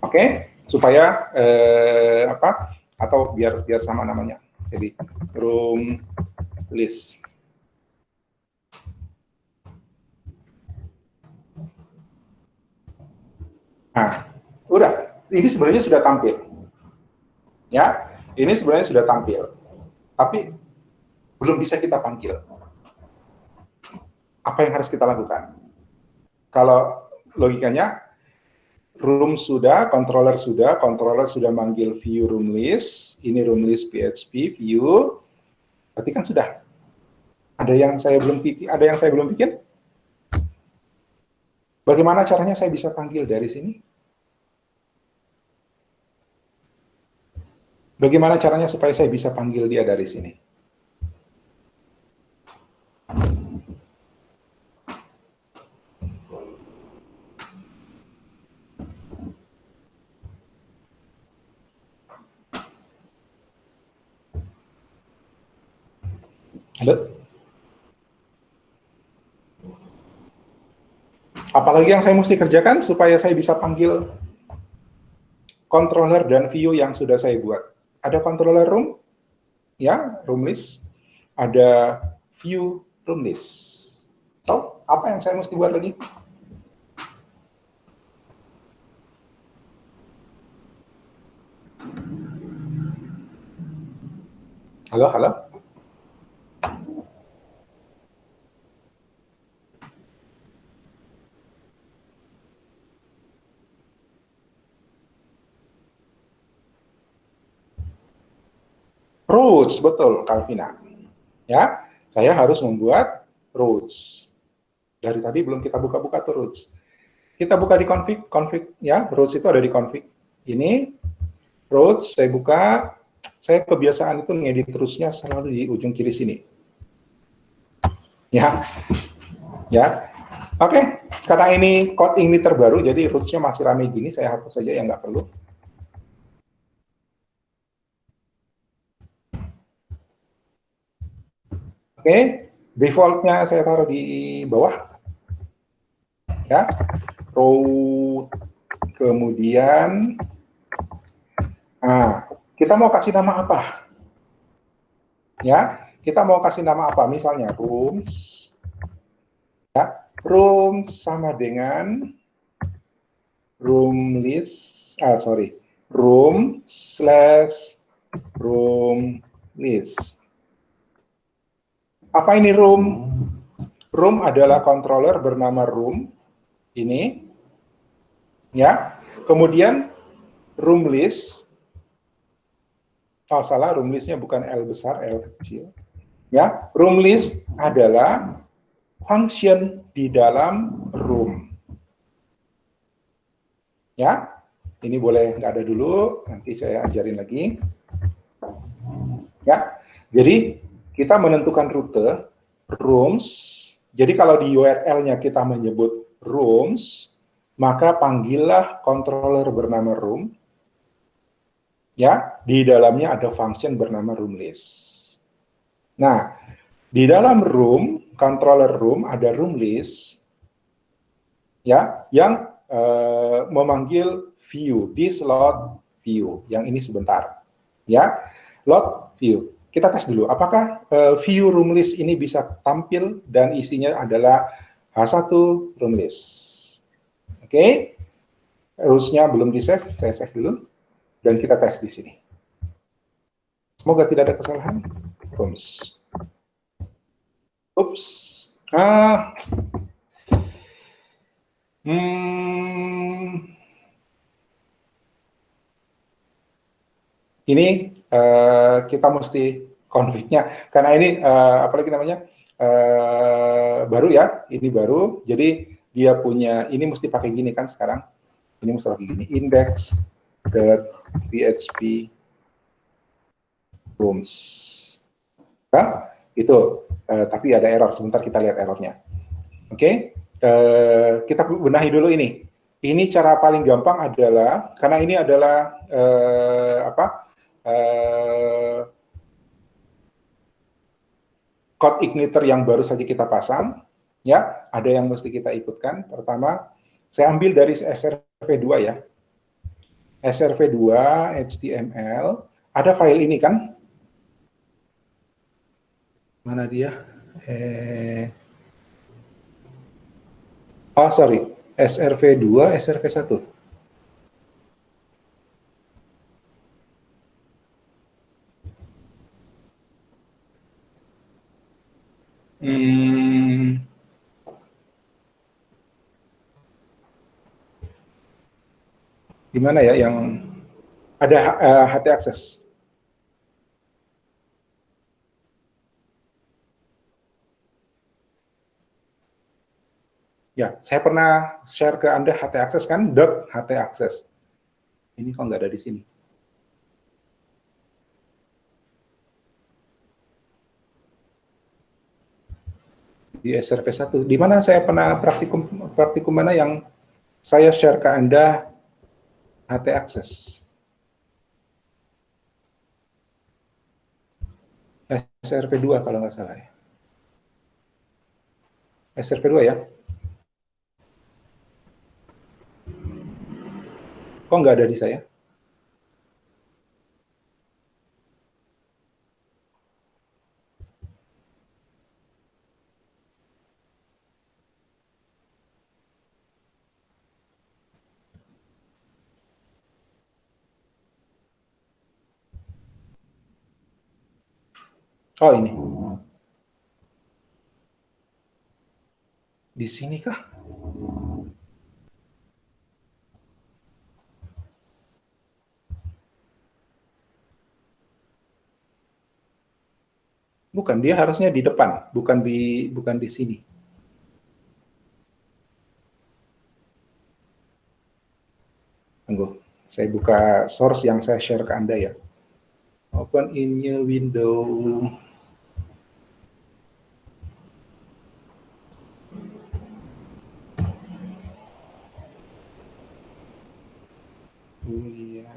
Oke, supaya atau biar sama namanya. Jadi room list. Nah, udah. Ini sebenarnya sudah tampil. Ya, ini sebenarnya sudah tampil. Tapi belum bisa kita panggil. Apa yang harus kita lakukan? Kalau logikanya, room sudah, controller sudah manggil view room list, ini room list PHP view, berarti kan sudah. Ada yang saya belum bikin? Bagaimana caranya saya bisa panggil dari sini? Bagaimana caranya supaya saya bisa panggil dia dari sini? Halo? Apalagi yang saya mesti kerjakan supaya saya bisa panggil controller dan view yang sudah saya buat. Ada controller room, ya, room list. Ada view room list. So, apa yang saya mesti buat lagi? Halo, halo? Routes, betul, Calvina. Ya, saya harus membuat routes. Dari tadi belum kita buka-buka tuh routes. Kita buka di config ya, routes itu ada di config. Ini routes, saya buka, saya kebiasaan itu ngedit routes-nya selalu di ujung kiri sini. Ya, ya. Oke, karena ini code ini terbaru, jadi routes-nya masih ramai gini, saya hapus saja yang nggak perlu. Oke, default-nya saya taruh di bawah. Ya, route, kemudian, nah, kita mau kasih nama apa? Ya, kita mau kasih nama apa? Misalnya rooms, ya, rooms sama dengan room list, room slash room list. Apa ini room? Room adalah controller bernama room, ini, ya. Kemudian room list, oh salah, room listnya bukan L besar, L kecil. Ya, room list adalah function di dalam room. Ya, ini boleh nggak ada dulu, nanti saya ajarin lagi. Ya, jadi kita menentukan rute rooms. Jadi kalau di URL-nya kita menyebut rooms, maka panggillah controller bernama room. Ya, di dalamnya ada function bernama room list. Nah, di dalam room, controller room ada room list, ya, yang memanggil view di slot view. Yang ini sebentar, ya, load view. Kita tes dulu, apakah view room list ini bisa tampil dan isinya adalah H1 room list. Oke, rules-nya belum di-save, saya save dulu, dan kita tes di sini. Semoga tidak ada kesalahan. Rooms. Oops. Ini kita mesti config-nya, karena ini apalagi namanya baru ya, ini baru, jadi dia punya, ini mesti pakai gini kan sekarang, ini mesti pakai gini, index.php rooms. Nah, itu, tapi ada error, sebentar kita lihat errornya. Oke, kita benahi dulu ini. Ini cara paling gampang adalah, karena ini adalah code igniter yang baru saja kita pasang, ya, ada yang mesti kita ikutkan. Pertama, saya ambil dari SRV2 ya. SRV2 HTML, ada file ini kan? Mana dia? Oh, sorry. SRV2, SRV1. Di mana ya yang ada HT access? Ya, saya pernah share ke Anda HT access kan, .ht access. Ini kok nggak ada di sini. Di SRV1. Di mana saya pernah praktikum mana yang saya share ke Anda HT access? SRP2 kalau nggak salah ya. SRP2 ya. Kok nggak ada di saya? Oh ini. Di sini kah? Bukan, dia harusnya di depan, bukan di sini. Tunggu, saya buka source yang saya share ke Anda ya. Open in new window. Iya.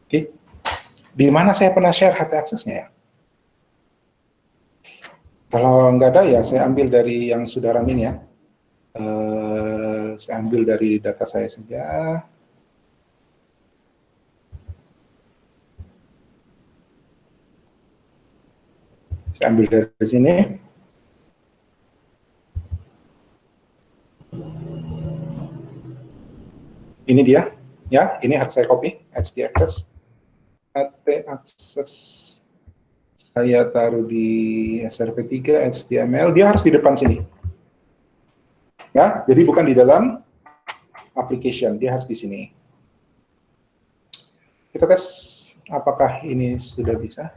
Oke, di mana saya pernah share HT aksesnya ya? Kalau nggak ada ya saya ambil dari yang sudah running ya. Saya ambil dari data saya saja. Saya ambil dari sini. Ini dia, ya. Ini harus saya copy, HT access. HT access saya taruh di SRP3 HTML. Dia harus di depan sini. Ya, jadi bukan di dalam application, dia harus di sini. Kita tes apakah ini sudah bisa.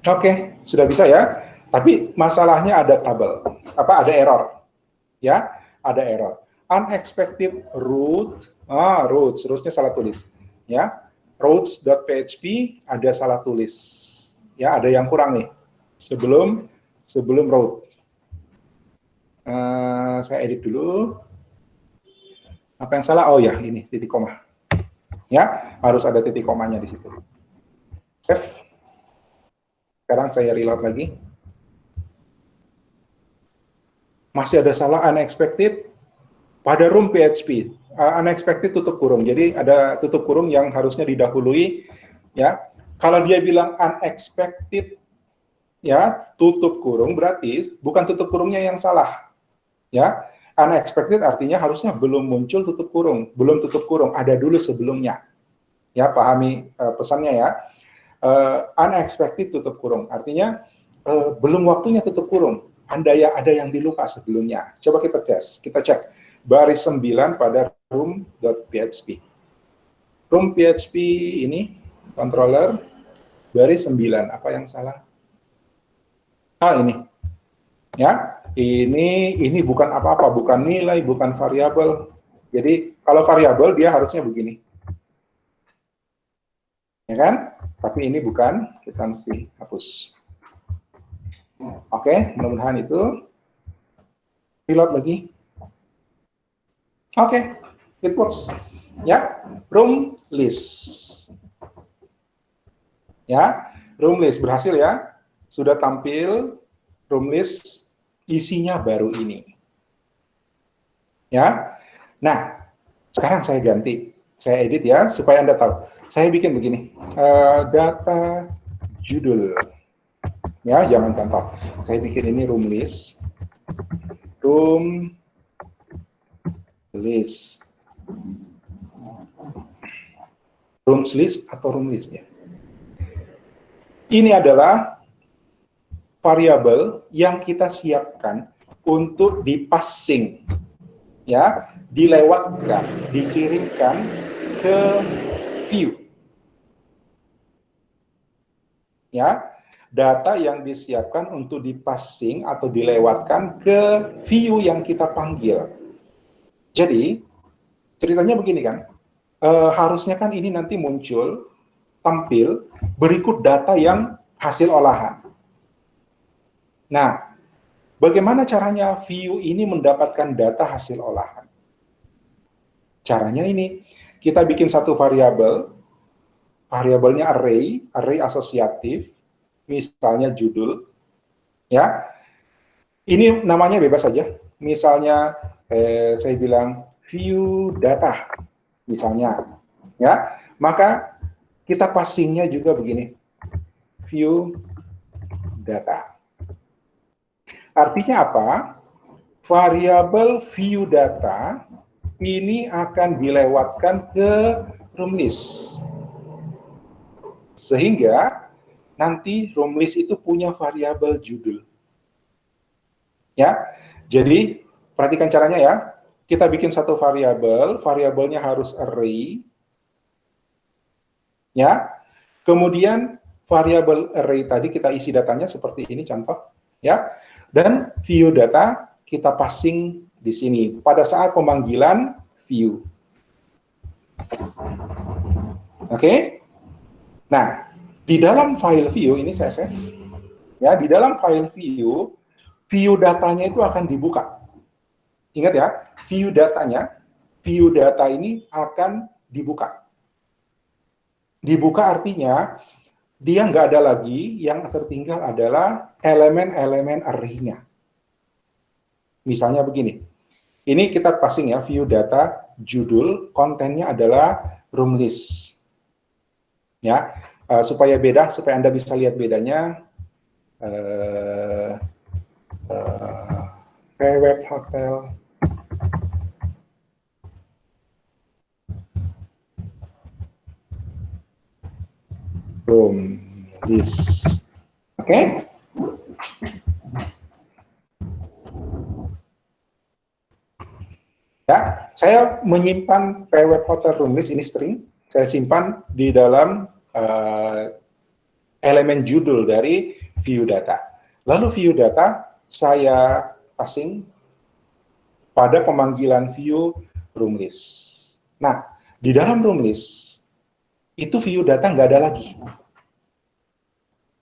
Oke, sudah bisa ya. Tapi masalahnya ada trouble. Ada error. Ya, ada error. Unexpected root, rootnya salah tulis. Ya, routes.php ada salah tulis. Ya, ada yang kurang nih. Sebelum root. Saya edit dulu. Apa yang salah? Oh ya, ini titik koma. Ya, harus ada titik komanya di situ. Save. Sekarang saya reload lagi. Masih ada salah unexpected pada room PHP. Unexpected tutup kurung. Jadi ada tutup kurung yang harusnya didahului. Ya, kalau dia bilang unexpected, ya tutup kurung berarti bukan tutup kurungnya yang salah. Ya, unexpected artinya harusnya belum muncul tutup kurung, belum tutup kurung, ada dulu sebelumnya. Ya, pahami pesannya ya. Unexpected tutup kurung artinya belum waktunya tutup kurung. Ada yang dilupa sebelumnya. Coba kita tes, kita cek baris 9 pada room.php. Room PHP ini controller baris 9. Apa yang salah? Ini. Ya, ini bukan apa-apa, bukan nilai, bukan variabel. Jadi kalau variabel dia harusnya begini. Ya kan? Tapi ini bukan, kita mesti hapus. Oke, mudah-mudahan itu. Reload lagi. Oke, it works. Ya, room list. Ya, room list berhasil ya. Sudah tampil room list, isinya baru ini. Ya. Nah, sekarang saya ganti. Saya edit ya supaya Anda tahu. Saya bikin begini. Data judul. Ya, jangan contoh. Saya bikin ini room list. Room list. Room list atau room list ya. Ini adalah variabel yang kita siapkan untuk dipassing ya, dilewatkan, dikirimkan ke view. Ya, data yang disiapkan untuk dipassing atau dilewatkan ke view yang kita panggil. Jadi, ceritanya begini kan, harusnya kan ini nanti muncul, tampil, berikut data yang hasil olahan. Nah, bagaimana caranya view ini mendapatkan data hasil olahan? Caranya ini, kita bikin satu variabel, variabelnya array asosiatif, misalnya judul, ya. Ini namanya bebas saja. Misalnya, saya bilang view data, misalnya, ya. Maka kita passingnya juga begini, view data. Artinya apa? Variabel view data ini akan dilewatkan ke room list. Sehingga nanti room list itu punya variabel judul. Ya, jadi perhatikan caranya ya. Kita bikin satu variabel, variabelnya harus array. Ya. Kemudian variabel array tadi kita isi datanya seperti ini contoh, ya. Dan view data kita passing di sini pada saat pemanggilan view. Oke? Nah, di dalam file view ini saya save. Ya, di dalam file view, view datanya itu akan dibuka. Ingat ya, view data ini akan dibuka. Dibuka artinya dia nggak ada lagi, yang tertinggal adalah elemen-elemen array-nya. Misalnya begini, ini kita passing ya, view data judul, kontennya adalah room list. Ya, supaya beda, supaya Anda bisa lihat bedanya, web hotel. Room list. Oke? Ya, saya menyimpan web hotel room list ini string, saya simpan di dalam elemen judul dari view data. Lalu view data saya passing pada pemanggilan view room list. Nah, di dalam room list itu view data nggak ada lagi.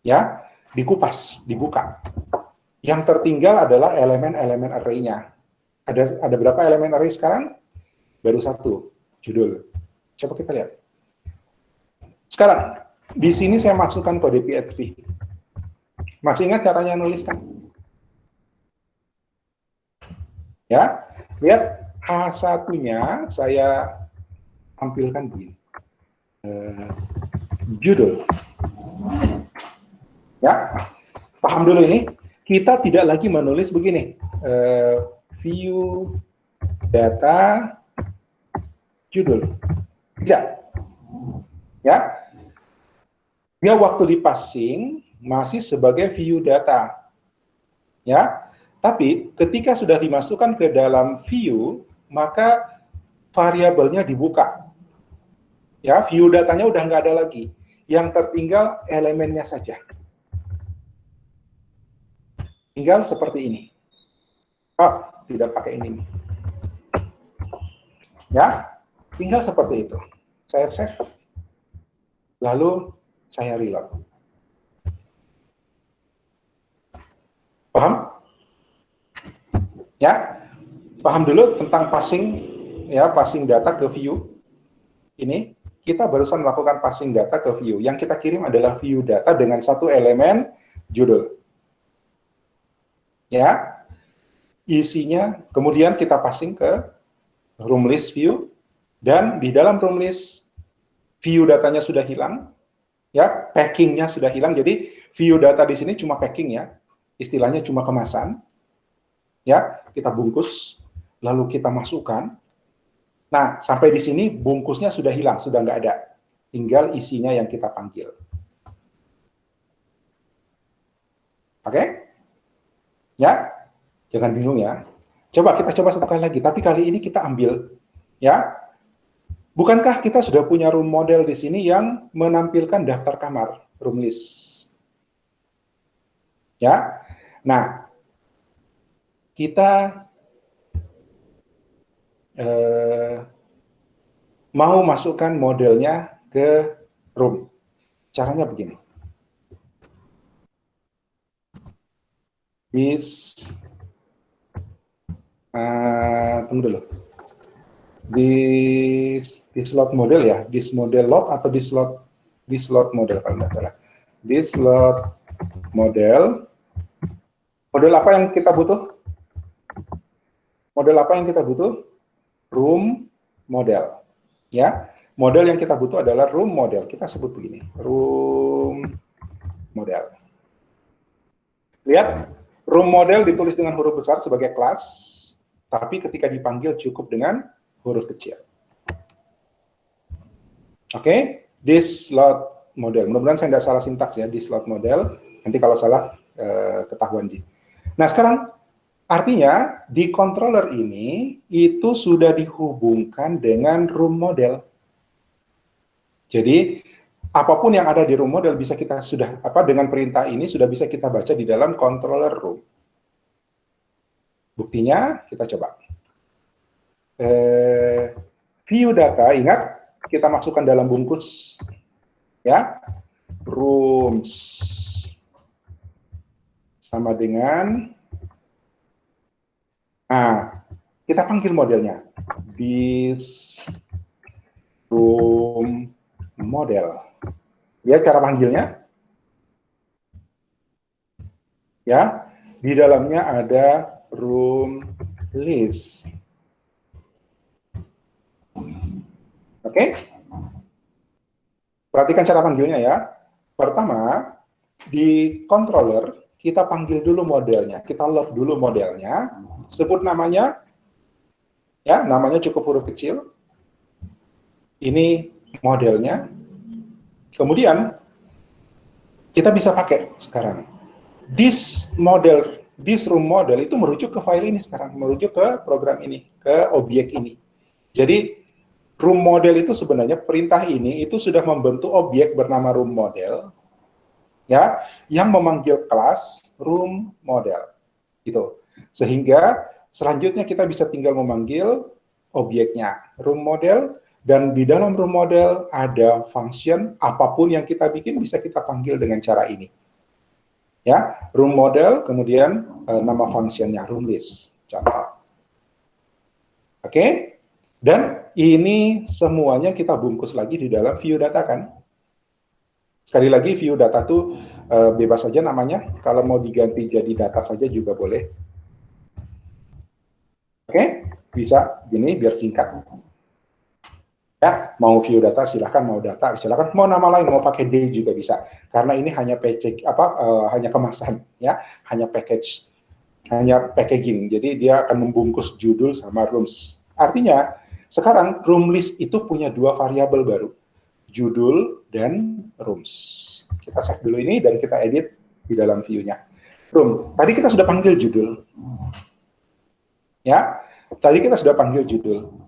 Ya, dikupas, dibuka. Yang tertinggal adalah elemen-elemen array-nya. Ada berapa elemen array sekarang? Baru satu, judul. Coba kita lihat. Sekarang, di sini saya masukkan kode PHP. Masih ingat caranya nulis kan? Ya, lihat H1-nya saya tampilkan begini. Judul. Ya, paham dulu ini. Kita tidak lagi menulis begini. View data judul. Tidak. Ya. Dia waktu dipassing masih sebagai view data. Ya. Tapi ketika sudah dimasukkan ke dalam view, maka variabelnya dibuka. Ya, view datanya udah nggak ada lagi. Yang tertinggal elemennya saja. Tinggal seperti ini. Oh, tidak pakai ini. Ya, tinggal seperti itu. Saya save. Lalu saya reload. Paham? Ya, paham dulu tentang passing, ya, passing data ke view. Ini kita barusan melakukan passing data ke view. Yang kita kirim adalah view data dengan satu elemen judul. Ya, isinya kemudian kita passing ke room list view, dan di dalam room list view datanya sudah hilang, ya, packingnya sudah hilang. Jadi view data di sini cuma packing ya, istilahnya cuma kemasan. Ya, kita bungkus, lalu kita masukkan. Nah, sampai di sini bungkusnya sudah hilang, sudah nggak ada. Tinggal isinya yang kita panggil. Oke? Ya, jangan bingung ya. Coba kita coba satu kali lagi, tapi kali ini kita ambil, ya. Bukankah kita sudah punya room model di sini yang menampilkan daftar kamar, room list, ya. Nah, kita mau masukkan modelnya ke room. Caranya begini. Tunggu dulu. Di slot model ya, di model lot atau di slot model kalau nggak salah. Di slot model apa yang kita butuh? Model apa yang kita butuh? Room model. Ya, model yang kita butuh adalah room model. Kita sebut begini, room model. Lihat, room model ditulis dengan huruf besar sebagai kelas, tapi ketika dipanggil cukup dengan huruf kecil. Oke, this slot model. Mudah-mudahan saya tidak salah sintaks ya, this slot model. Nanti kalau salah, ketahuan Ji. Nah, sekarang artinya di controller ini itu sudah dihubungkan dengan room model. Jadi apapun yang ada di room model bisa kita dengan perintah ini sudah bisa kita baca di dalam controller room. Buktinya kita coba. View data, ingat kita masukkan dalam bungkus ya. Rooms sama dengan kita panggil modelnya this room model. Lihat cara panggilnya. Ya, di dalamnya ada room list. Oke? Perhatikan cara panggilnya ya. Pertama, di controller kita panggil dulu modelnya. Kita load dulu modelnya. Sebut namanya. Ya, namanya cukup huruf kecil. Ini modelnya. Kemudian kita bisa pakai sekarang. This room model itu merujuk ke file ini sekarang, merujuk ke program ini, ke objek ini. Jadi room model itu sebenarnya perintah ini itu sudah membentuk objek bernama room model, ya, yang memanggil kelas room model, gitu. Sehingga selanjutnya kita bisa tinggal memanggil objeknya room model, dan di dalam room model ada function, apapun yang kita bikin bisa kita panggil dengan cara ini. Ya, room model, kemudian nama functionnya room list, contoh. Oke, dan ini semuanya kita bungkus lagi di dalam view data kan. Sekali lagi view data itu bebas saja namanya, kalau mau diganti jadi data saja juga boleh. Oke, bisa gini biar singkat. Ya, mau view data silahkan, mau data silahkan, mau nama lain, mau pakai D juga bisa. Karena ini hanya hanya kemasan, ya, hanya packaging. Jadi dia akan membungkus judul sama rooms. Artinya sekarang room list itu punya dua variabel baru, judul dan rooms. Kita cek dulu ini dan kita edit di dalam view-nya. Room. Tadi kita sudah panggil judul. Ya, tadi kita sudah panggil judul.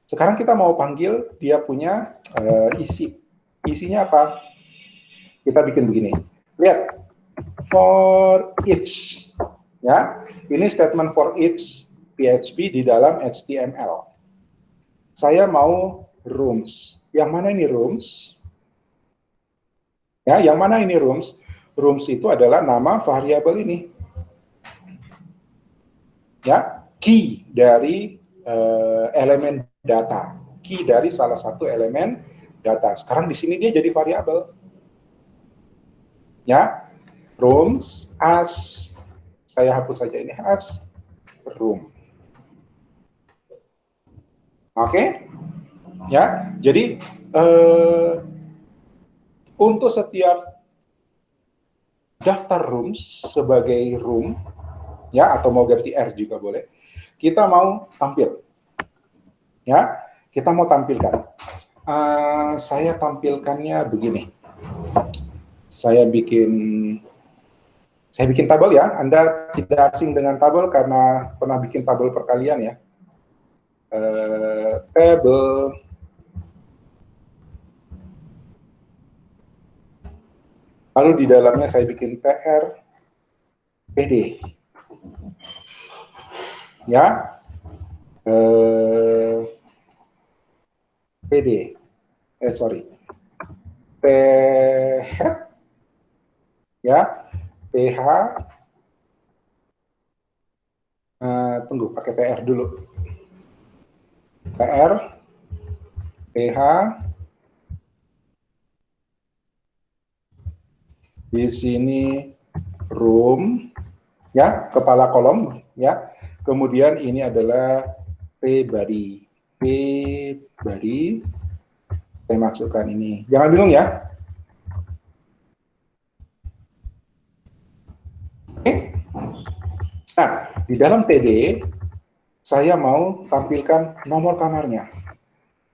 Sekarang kita mau panggil dia punya isi. Isinya apa? Kita bikin begini. Lihat. For each. Ya, ini statement for each PHP di dalam HTML. Saya mau rooms. Yang mana ini rooms? Ya, yang mana ini rooms? Rooms itu adalah nama variabel ini. Ya, key dari elemen data, key dari salah satu elemen data. Sekarang di sini dia jadi variabel. Ya, rooms as, saya hapus saja ini, as room. Oke, ya. Jadi untuk setiap daftar rooms sebagai room, ya, atau mau ganti R juga boleh. Kita mau tampil, ya, kita mau tampilkan. Saya tampilkannya begini. Saya bikin Saya bikin tabel ya, Anda tidak asing dengan tabel karena pernah bikin tabel perkalian ya. Tabel lalu di dalamnya saya bikin PR PD ya, PD sorry T head ya, TH tunggu pakai TR dulu, TR TH di sini room ya, kepala kolom ya, kemudian ini adalah P body, saya masukkan ini, jangan bingung ya. Oke. Nah, di dalam TD saya mau tampilkan nomor kamarnya,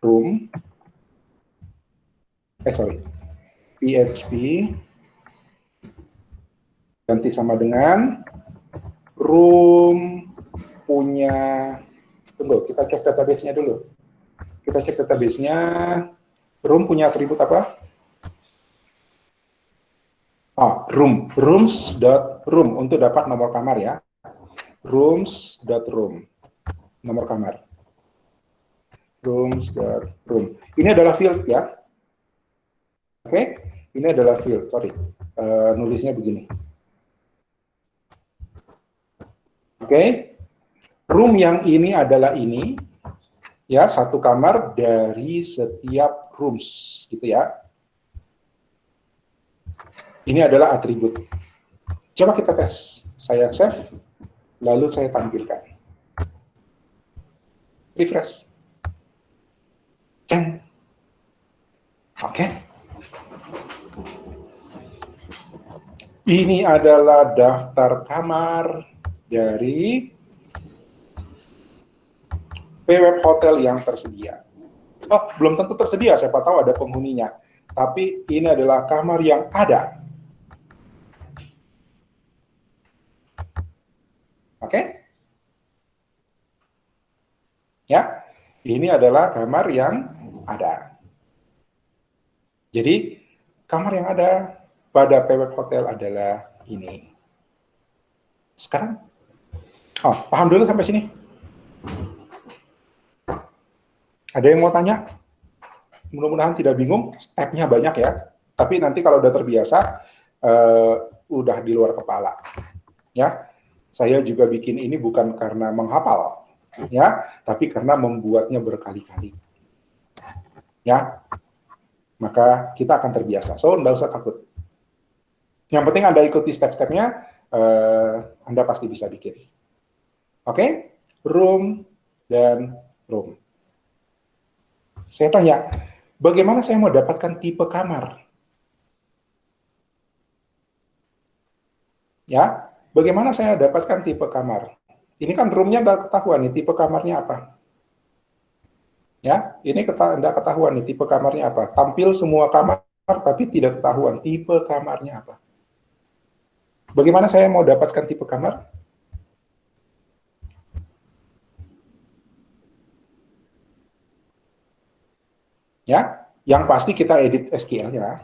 room PHP ganti sama dengan room punya, tunggu kita cek database-nya dulu. Kita cek database-nya, room punya atribut apa? Rooms.room untuk dapat nomor kamar ya. Rooms.room, nomor kamar. Rooms.room. Ini adalah field ya. Oke, ini adalah field. Sorry, nulisnya begini. Oke, room yang ini adalah ini, ya, satu kamar dari setiap rooms, gitu ya. Ini adalah atribut. Coba kita tes. Saya save, lalu saya tampilkan. Refresh. Ceng. Oke. Ini adalah daftar kamar dari PWeb Hotel yang tersedia. Oh, belum tentu tersedia, siapa tahu ada penghuninya. Tapi ini adalah kamar yang ada. Oke? Ya, ini adalah kamar yang ada. Jadi, kamar yang ada pada PWeb Hotel adalah ini. Sekarang, paham dulu sampai sini? Ada yang mau tanya? Mudah-mudahan tidak bingung, stepnya banyak ya. Tapi nanti kalau udah terbiasa, udah di luar kepala. Ya, saya juga bikin ini bukan karena menghafal, ya, tapi karena membuatnya berkali-kali. Ya, maka kita akan terbiasa. So, nggak usah takut. Yang penting Anda ikuti step-stepnya, Anda pasti bisa bikin. Oke? Room dan room. Saya tanya, bagaimana saya mau dapatkan tipe kamar? Ya, bagaimana saya dapatkan tipe kamar? Ini kan roomnya nggak ketahuan nih, tipe kamarnya apa? Ya, ini Anda ketahuan nih, tipe kamarnya apa? Tampil semua kamar, tapi tidak ketahuan tipe kamarnya apa. Bagaimana saya mau dapatkan tipe kamar? Ya, yang pasti kita edit SQL ya.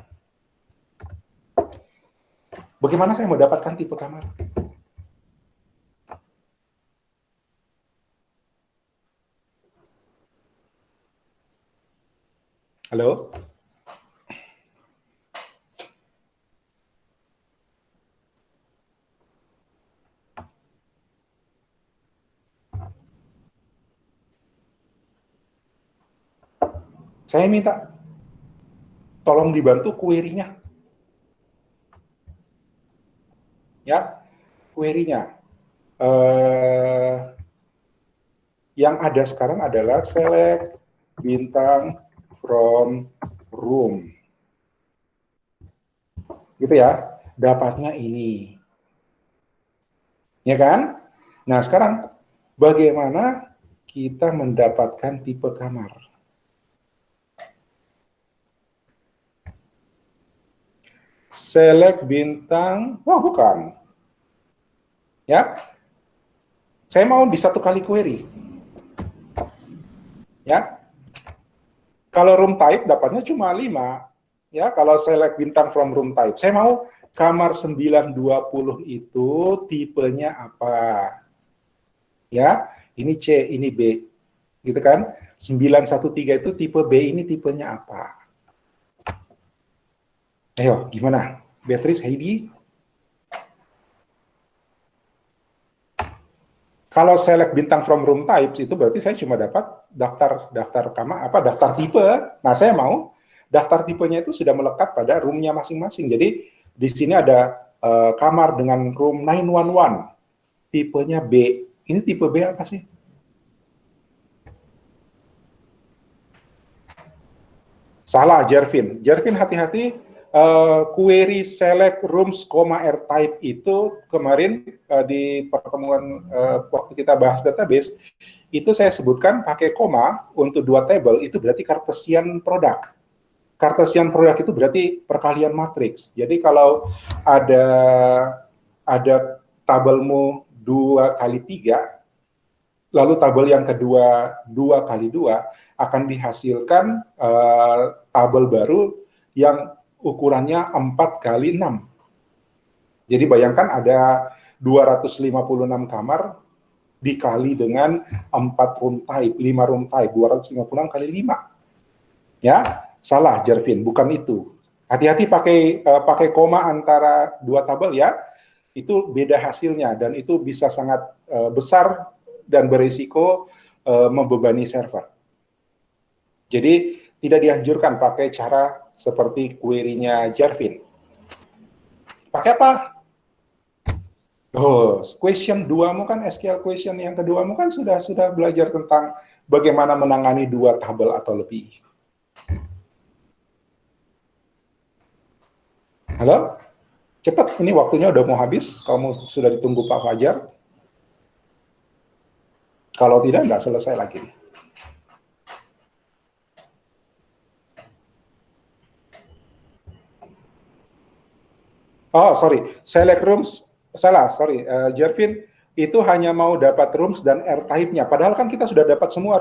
Bagaimana saya mau dapatkan tipe kamar? Halo? Saya minta tolong dibantu query-nya. Ya, query-nya. Yang ada sekarang adalah select bintang from room. Gitu ya, dapatnya ini. Ya kan? Nah, sekarang bagaimana kita mendapatkan tipe kamar? Select bintang, bukan. Ya, saya mau di satu kali query. Ya, kalau room type dapatnya cuma 5. Ya, kalau select bintang from room type. Saya mau kamar 920 itu tipenya apa? Ya, ini C, ini B. Gitu kan? 913 itu tipe B, ini tipenya apa? Ayo, gimana? Beatrice, Heidi? Kalau select bintang from room types itu berarti saya cuma dapat daftar kamar daftar tipe. Nah, saya mau daftar tipenya itu sudah melekat pada roomnya masing-masing. Jadi di sini ada kamar dengan room 911, tipenya B. Ini tipe B apa sih? Salah, Jervin. Jervin, hati-hati. Query select rooms, r type itu kemarin di pertemuan waktu kita bahas database, itu saya sebutkan pakai koma untuk dua table, itu berarti Cartesian product. Cartesian product itu berarti perkalian matriks. Jadi kalau ada tabelmu 2 kali 3, lalu tabel yang kedua 2 kali 2, akan dihasilkan tabel baru yang ukurannya 4 kali 6. Jadi bayangkan ada 256 kamar dikali dengan 4 room type, 5 room type, 256 kali 5. Ya, salah Jervin, bukan itu. Hati-hati pakai koma antara dua tabel ya. Itu beda hasilnya dan itu bisa sangat besar dan berisiko membebani server. Jadi tidak dianjurkan pakai cara seperti query-nya Jervin. Pakai apa? Oh, question 2-mu kan SQL question yang kedua-mu kan sudah belajar tentang bagaimana menangani dua tabel atau lebih. Halo? Cepat, ini waktunya udah mau habis. Kamu sudah ditunggu Pak Fajar. Kalau tidak, nggak selesai lagi. Oh, sorry. Select rooms, salah, sorry. Jervin, itu hanya mau dapat rooms dan air type-nya. Padahal kan kita sudah dapat semua,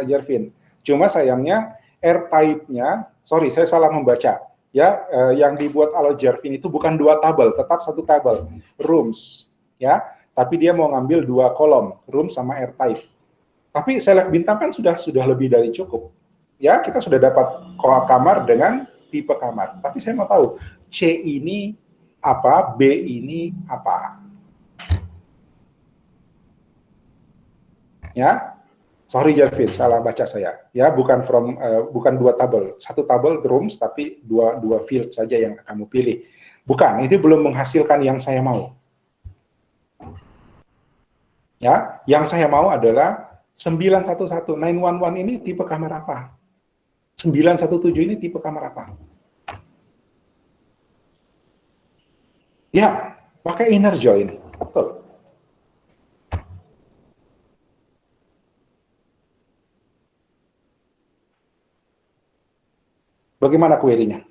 Jervin. Cuma sayangnya, air type-nya, sorry, saya salah membaca. Ya, yang dibuat oleh Jervin itu bukan dua tabel, tetap satu tabel. Rooms, ya. Tapi dia mau ngambil dua kolom, room sama air type. Tapi select bintang kan sudah lebih dari cukup. Ya, kita sudah dapat kamar dengan tipe kamar. Tapi saya mau tahu, C ini apa, B ini apa. Ya, sorry Jarvin, salah baca saya. Ya, bukan dua tabel, satu tabel rooms tapi dua field saja yang kamu pilih. Bukan, itu belum menghasilkan yang saya mau. Ya, yang saya mau adalah 911 ini tipe kamar apa? 917 ini tipe kamar apa? Ya, pakai inner join. Betul. Bagaimana query-nya?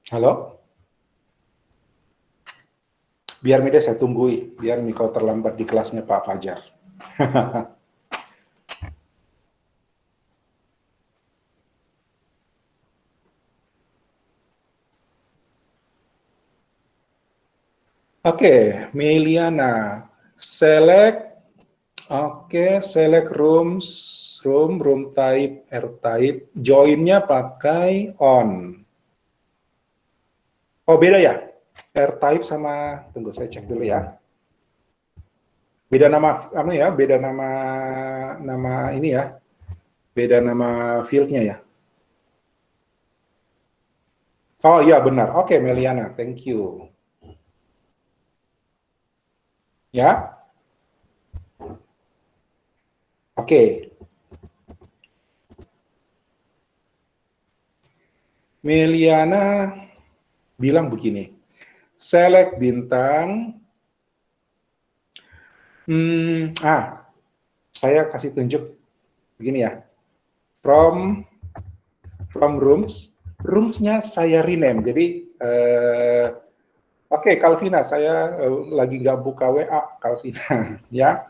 Halo? Biar Mida saya tunggui, biar Miko terlambat di kelasnya Pak Fajar. Oke, Meliana, select, select rooms, room type, air type, join-nya pakai on. Oh beda ya, air type sama, tunggu saya cek dulu ya. Beda nama, beda nama ini ya, beda nama field-nya ya. Oh iya benar, oke Meliana, thank you. Ya, oke. Meliana bilang begini, select bintang. Saya kasih tunjuk begini ya. From rooms-nya saya rename. Jadi, oke, Calvina, saya lagi nggak buka WA, Calvina, ya.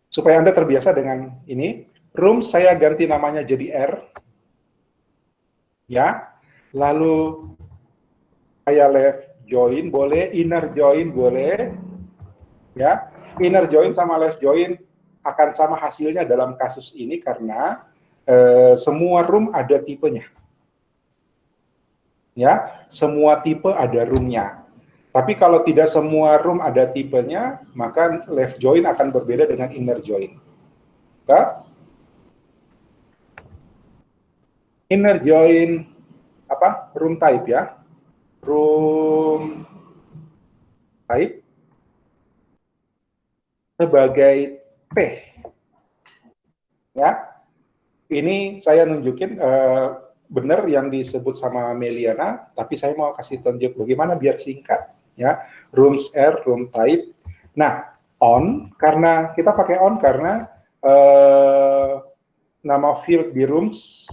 Supaya Anda terbiasa dengan ini, rooms saya ganti namanya jadi R, ya. Lalu saya left join boleh, inner join boleh, ya. Inner join sama left join akan sama hasilnya dalam kasus ini karena semua room ada tipenya, ya. Semua tipe ada roomnya. Tapi kalau tidak semua room ada tipenya, maka left join akan berbeda dengan inner join. Ya? Inner join apa? Room type ya. Room type sebagai T. Ya. Ini saya nunjukin benar yang disebut sama Meliana, tapi saya mau kasih tunjuk bagaimana biar singkat ya. Rooms R, room type. Nah, on karena kita pakai on karena nama field di rooms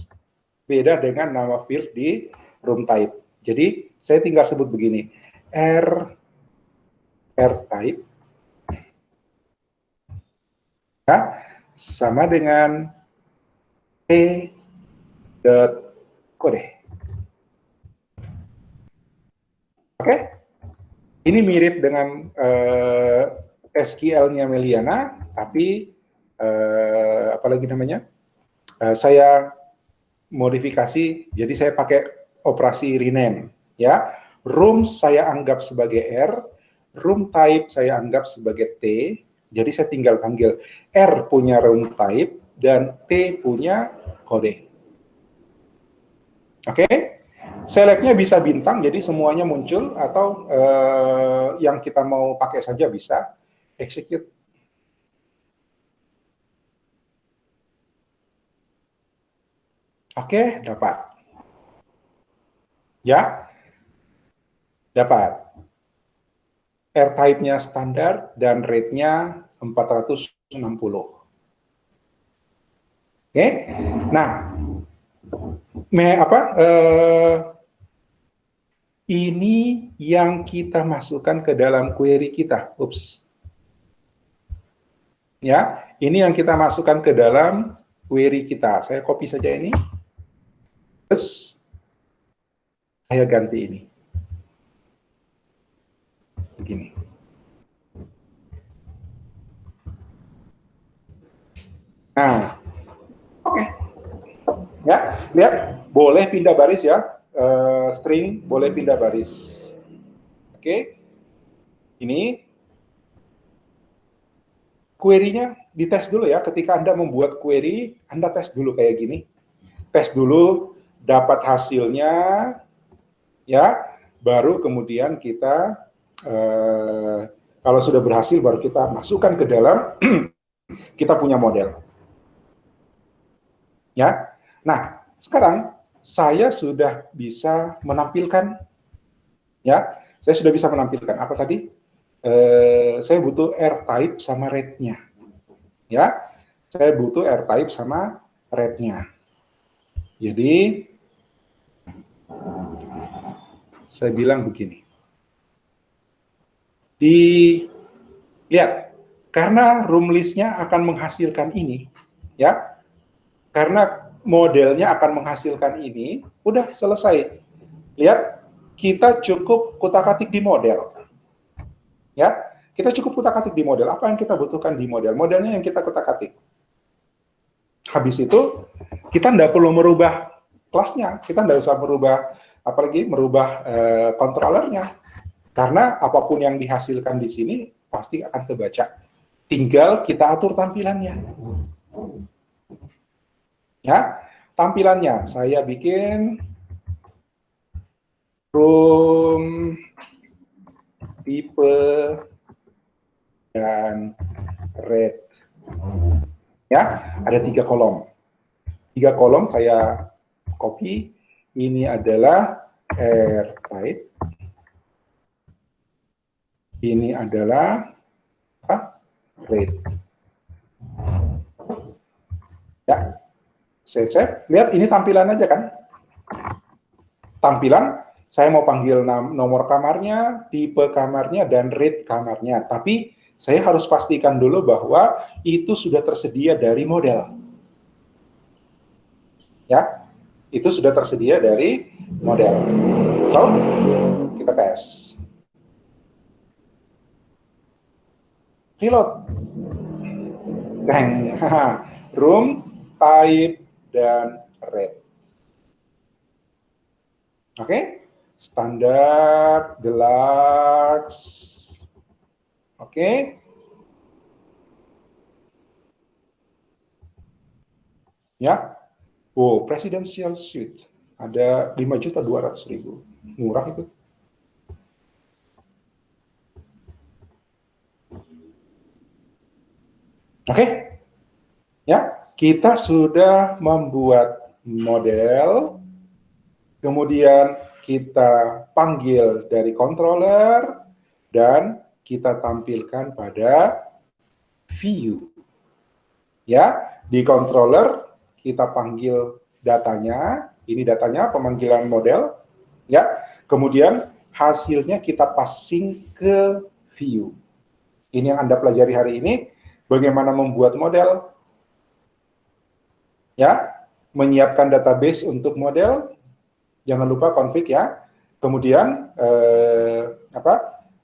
beda dengan nama field di room type. Jadi saya tinggal sebut begini, R type ya, sama dengan kode. Oke, ini mirip dengan SQL-nya Meliana, tapi apalagi namanya? Saya modifikasi, jadi saya pakai operasi rename. Ya, room saya anggap sebagai R, room type saya anggap sebagai T. Jadi saya tinggal panggil R punya room type dan T punya kode. Oke, select-nya bisa bintang, jadi semuanya muncul, atau yang kita mau pakai saja bisa. Execute. Oke, dapat. Ya, dapat. R type-nya standar dan rate-nya 460. Oke, nah, ini yang kita masukkan ke dalam query kita. Ups. Ya, ini yang kita masukkan ke dalam query kita. Saya copy saja ini. Terus saya ganti ini. Begini. Nah, oke. Ya, lihat, boleh pindah baris ya. String boleh pindah baris. Oke. Ini query-nya dites dulu ya. Ketika Anda membuat query, Anda tes dulu kayak gini. Tes dulu, dapat hasilnya, ya, baru kemudian kita kalau sudah berhasil baru kita masukkan ke dalam kita punya model. Ya. Nah, sekarang saya sudah bisa menampilkan, ya, saya sudah bisa menampilkan apa tadi? Saya butuh R type sama rate-nya. Ya, saya butuh R type sama rate-nya. Jadi saya bilang begini. Lihat, karena room list-nya akan menghasilkan ini, ya, karena modelnya akan menghasilkan ini, udah selesai. Lihat, kita cukup kutak-atik di model. Ya, kita cukup kutak-atik di model. Apa yang kita butuhkan di model? Modelnya yang kita kutak-atik. Habis itu, kita tidak perlu merubah kelasnya. Kita tidak usah merubah, apalagi merubah controllernya. Karena apapun yang dihasilkan di sini, pasti akan terbaca. Tinggal kita atur tampilannya. Ya, tampilannya saya bikin room tipe dan rate. Ya, ada 3 kolom. 3 kolom saya copy, ini adalah air type, ini adalah apa? Rate. Ya, save. Lihat ini tampilan aja kan? Tampilan, saya mau panggil nomor kamarnya, tipe kamarnya, dan rate kamarnya. Tapi saya harus pastikan dulu bahwa itu sudah tersedia dari model. Ya, itu sudah tersedia dari model. So, kita tes. Reload. Dang. Room, type, dan rate. Oke, standar, deluxe. Oke. Ya. Oh, presidential suite. Ada 5.200.000. Murah itu. Oke. Ya, kita sudah membuat model, kemudian kita panggil dari controller, dan kita tampilkan pada view. Ya, di controller kita panggil datanya, ini datanya pemanggilan model, ya. Kemudian hasilnya kita passing ke view. Ini yang Anda pelajari hari ini, bagaimana membuat model, ya, menyiapkan database untuk model, jangan lupa config ya. Kemudian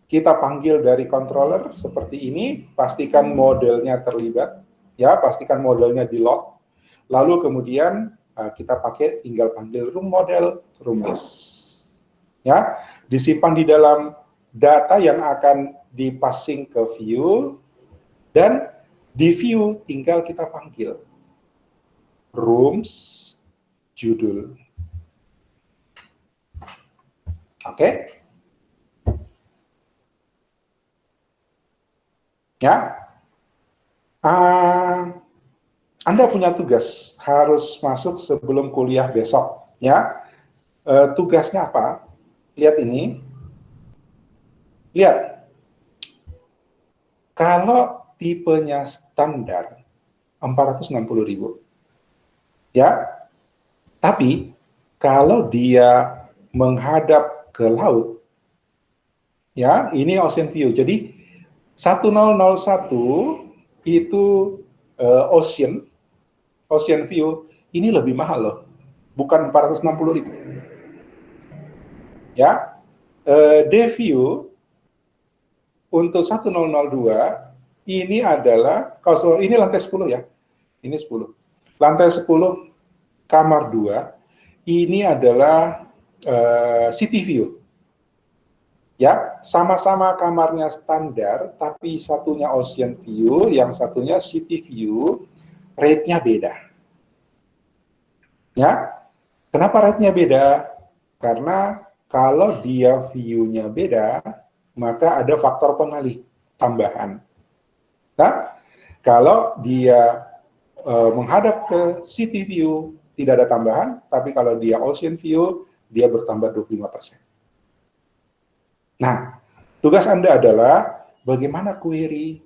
kita panggil dari controller seperti ini, pastikan modelnya terlibat, ya, pastikan modelnya di load. Lalu kemudian kita pakai tinggal panggil room model, room list. Ya, disimpan di dalam data yang akan dipassing ke view, dan di view tinggal kita panggil rooms judul. Oke. Ya. Anda punya tugas, harus masuk sebelum kuliah besok, ya. Tugasnya apa? Lihat ini. Lihat. Kalau tipenya standar 460.000. Ya. Tapi kalau dia menghadap ke laut, ya, ini ocean view. Jadi 1001 itu ocean view, ini lebih mahal loh, bukan 460.000. Ya, day view untuk 1002 ini adalah, kalau ini lantai 10 ya, ini 10. Lantai 10 kamar 2 ini adalah city view. Ya, sama-sama kamarnya standar, tapi satunya ocean view, yang satunya city view, rate-nya beda. Ya, kenapa rate-nya beda? Karena kalau dia view-nya beda, maka ada faktor pengalih tambahan. Nah, kalau dia menghadap ke city view, tidak ada tambahan, tapi kalau dia ocean view, dia bertambah 25%. Nah, tugas Anda adalah bagaimana query,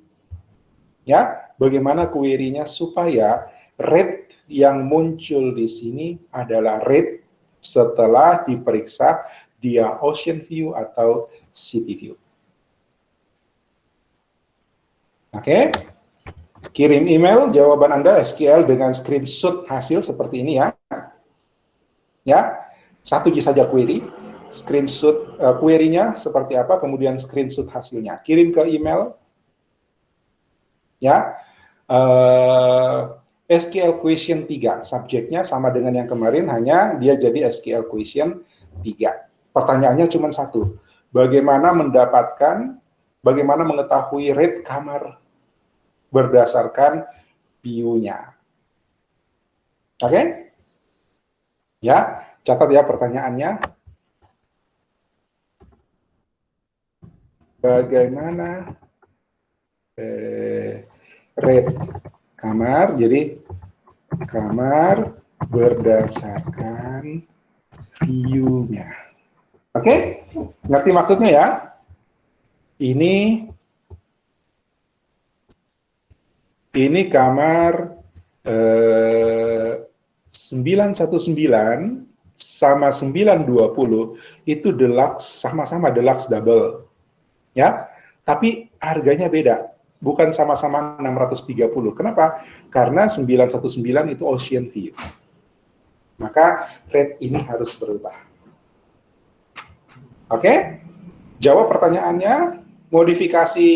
ya, bagaimana query-nya supaya rate yang muncul di sini adalah rate setelah diperiksa dia ocean view atau city view. Oke, kirim email jawaban Anda SQL dengan screenshot hasil seperti ini ya. Ya, satu saja query. Screenshot query-nya seperti apa, kemudian screenshot hasilnya. Kirim ke email. Ya, SQL question 3. Subjeknya sama dengan yang kemarin, hanya dia jadi SQL question 3. Pertanyaannya cuma satu. Bagaimana mengetahui rate kamar berdasarkan view-nya. Oke? Ya, catat ya pertanyaannya. Bagaimana rate kamar, jadi kamar berdasarkan view-nya. Oke? Ngerti maksudnya ya? Ini kamar 919 sama 920 itu deluxe, sama-sama deluxe double. Ya, tapi harganya beda. Bukan sama-sama 630. Kenapa? Karena 919 itu ocean view. Maka rate ini harus berubah. Oke? Jawab pertanyaannya, modifikasi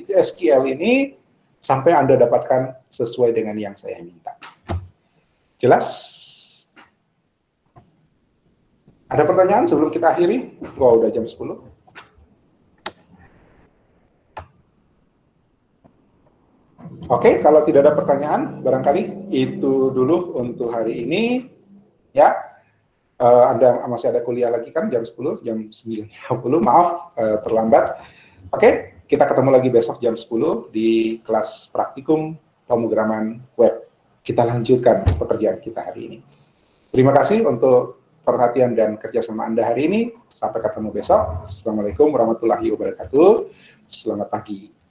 SQL ini sampai Anda dapatkan sesuai dengan yang saya minta. Jelas? Ada pertanyaan sebelum kita akhiri? Wah, udah jam 10. Oke, kalau tidak ada pertanyaan, barangkali itu dulu untuk hari ini. Ya, Anda masih ada kuliah lagi kan jam 10, jam 9.50, maaf terlambat. Oke, kita ketemu lagi besok jam 10 di kelas praktikum pemrograman web. Kita lanjutkan pekerjaan kita hari ini. Terima kasih untuk perhatian dan kerjasama Anda hari ini. Sampai ketemu besok. Assalamualaikum warahmatullahi wabarakatuh. Selamat pagi.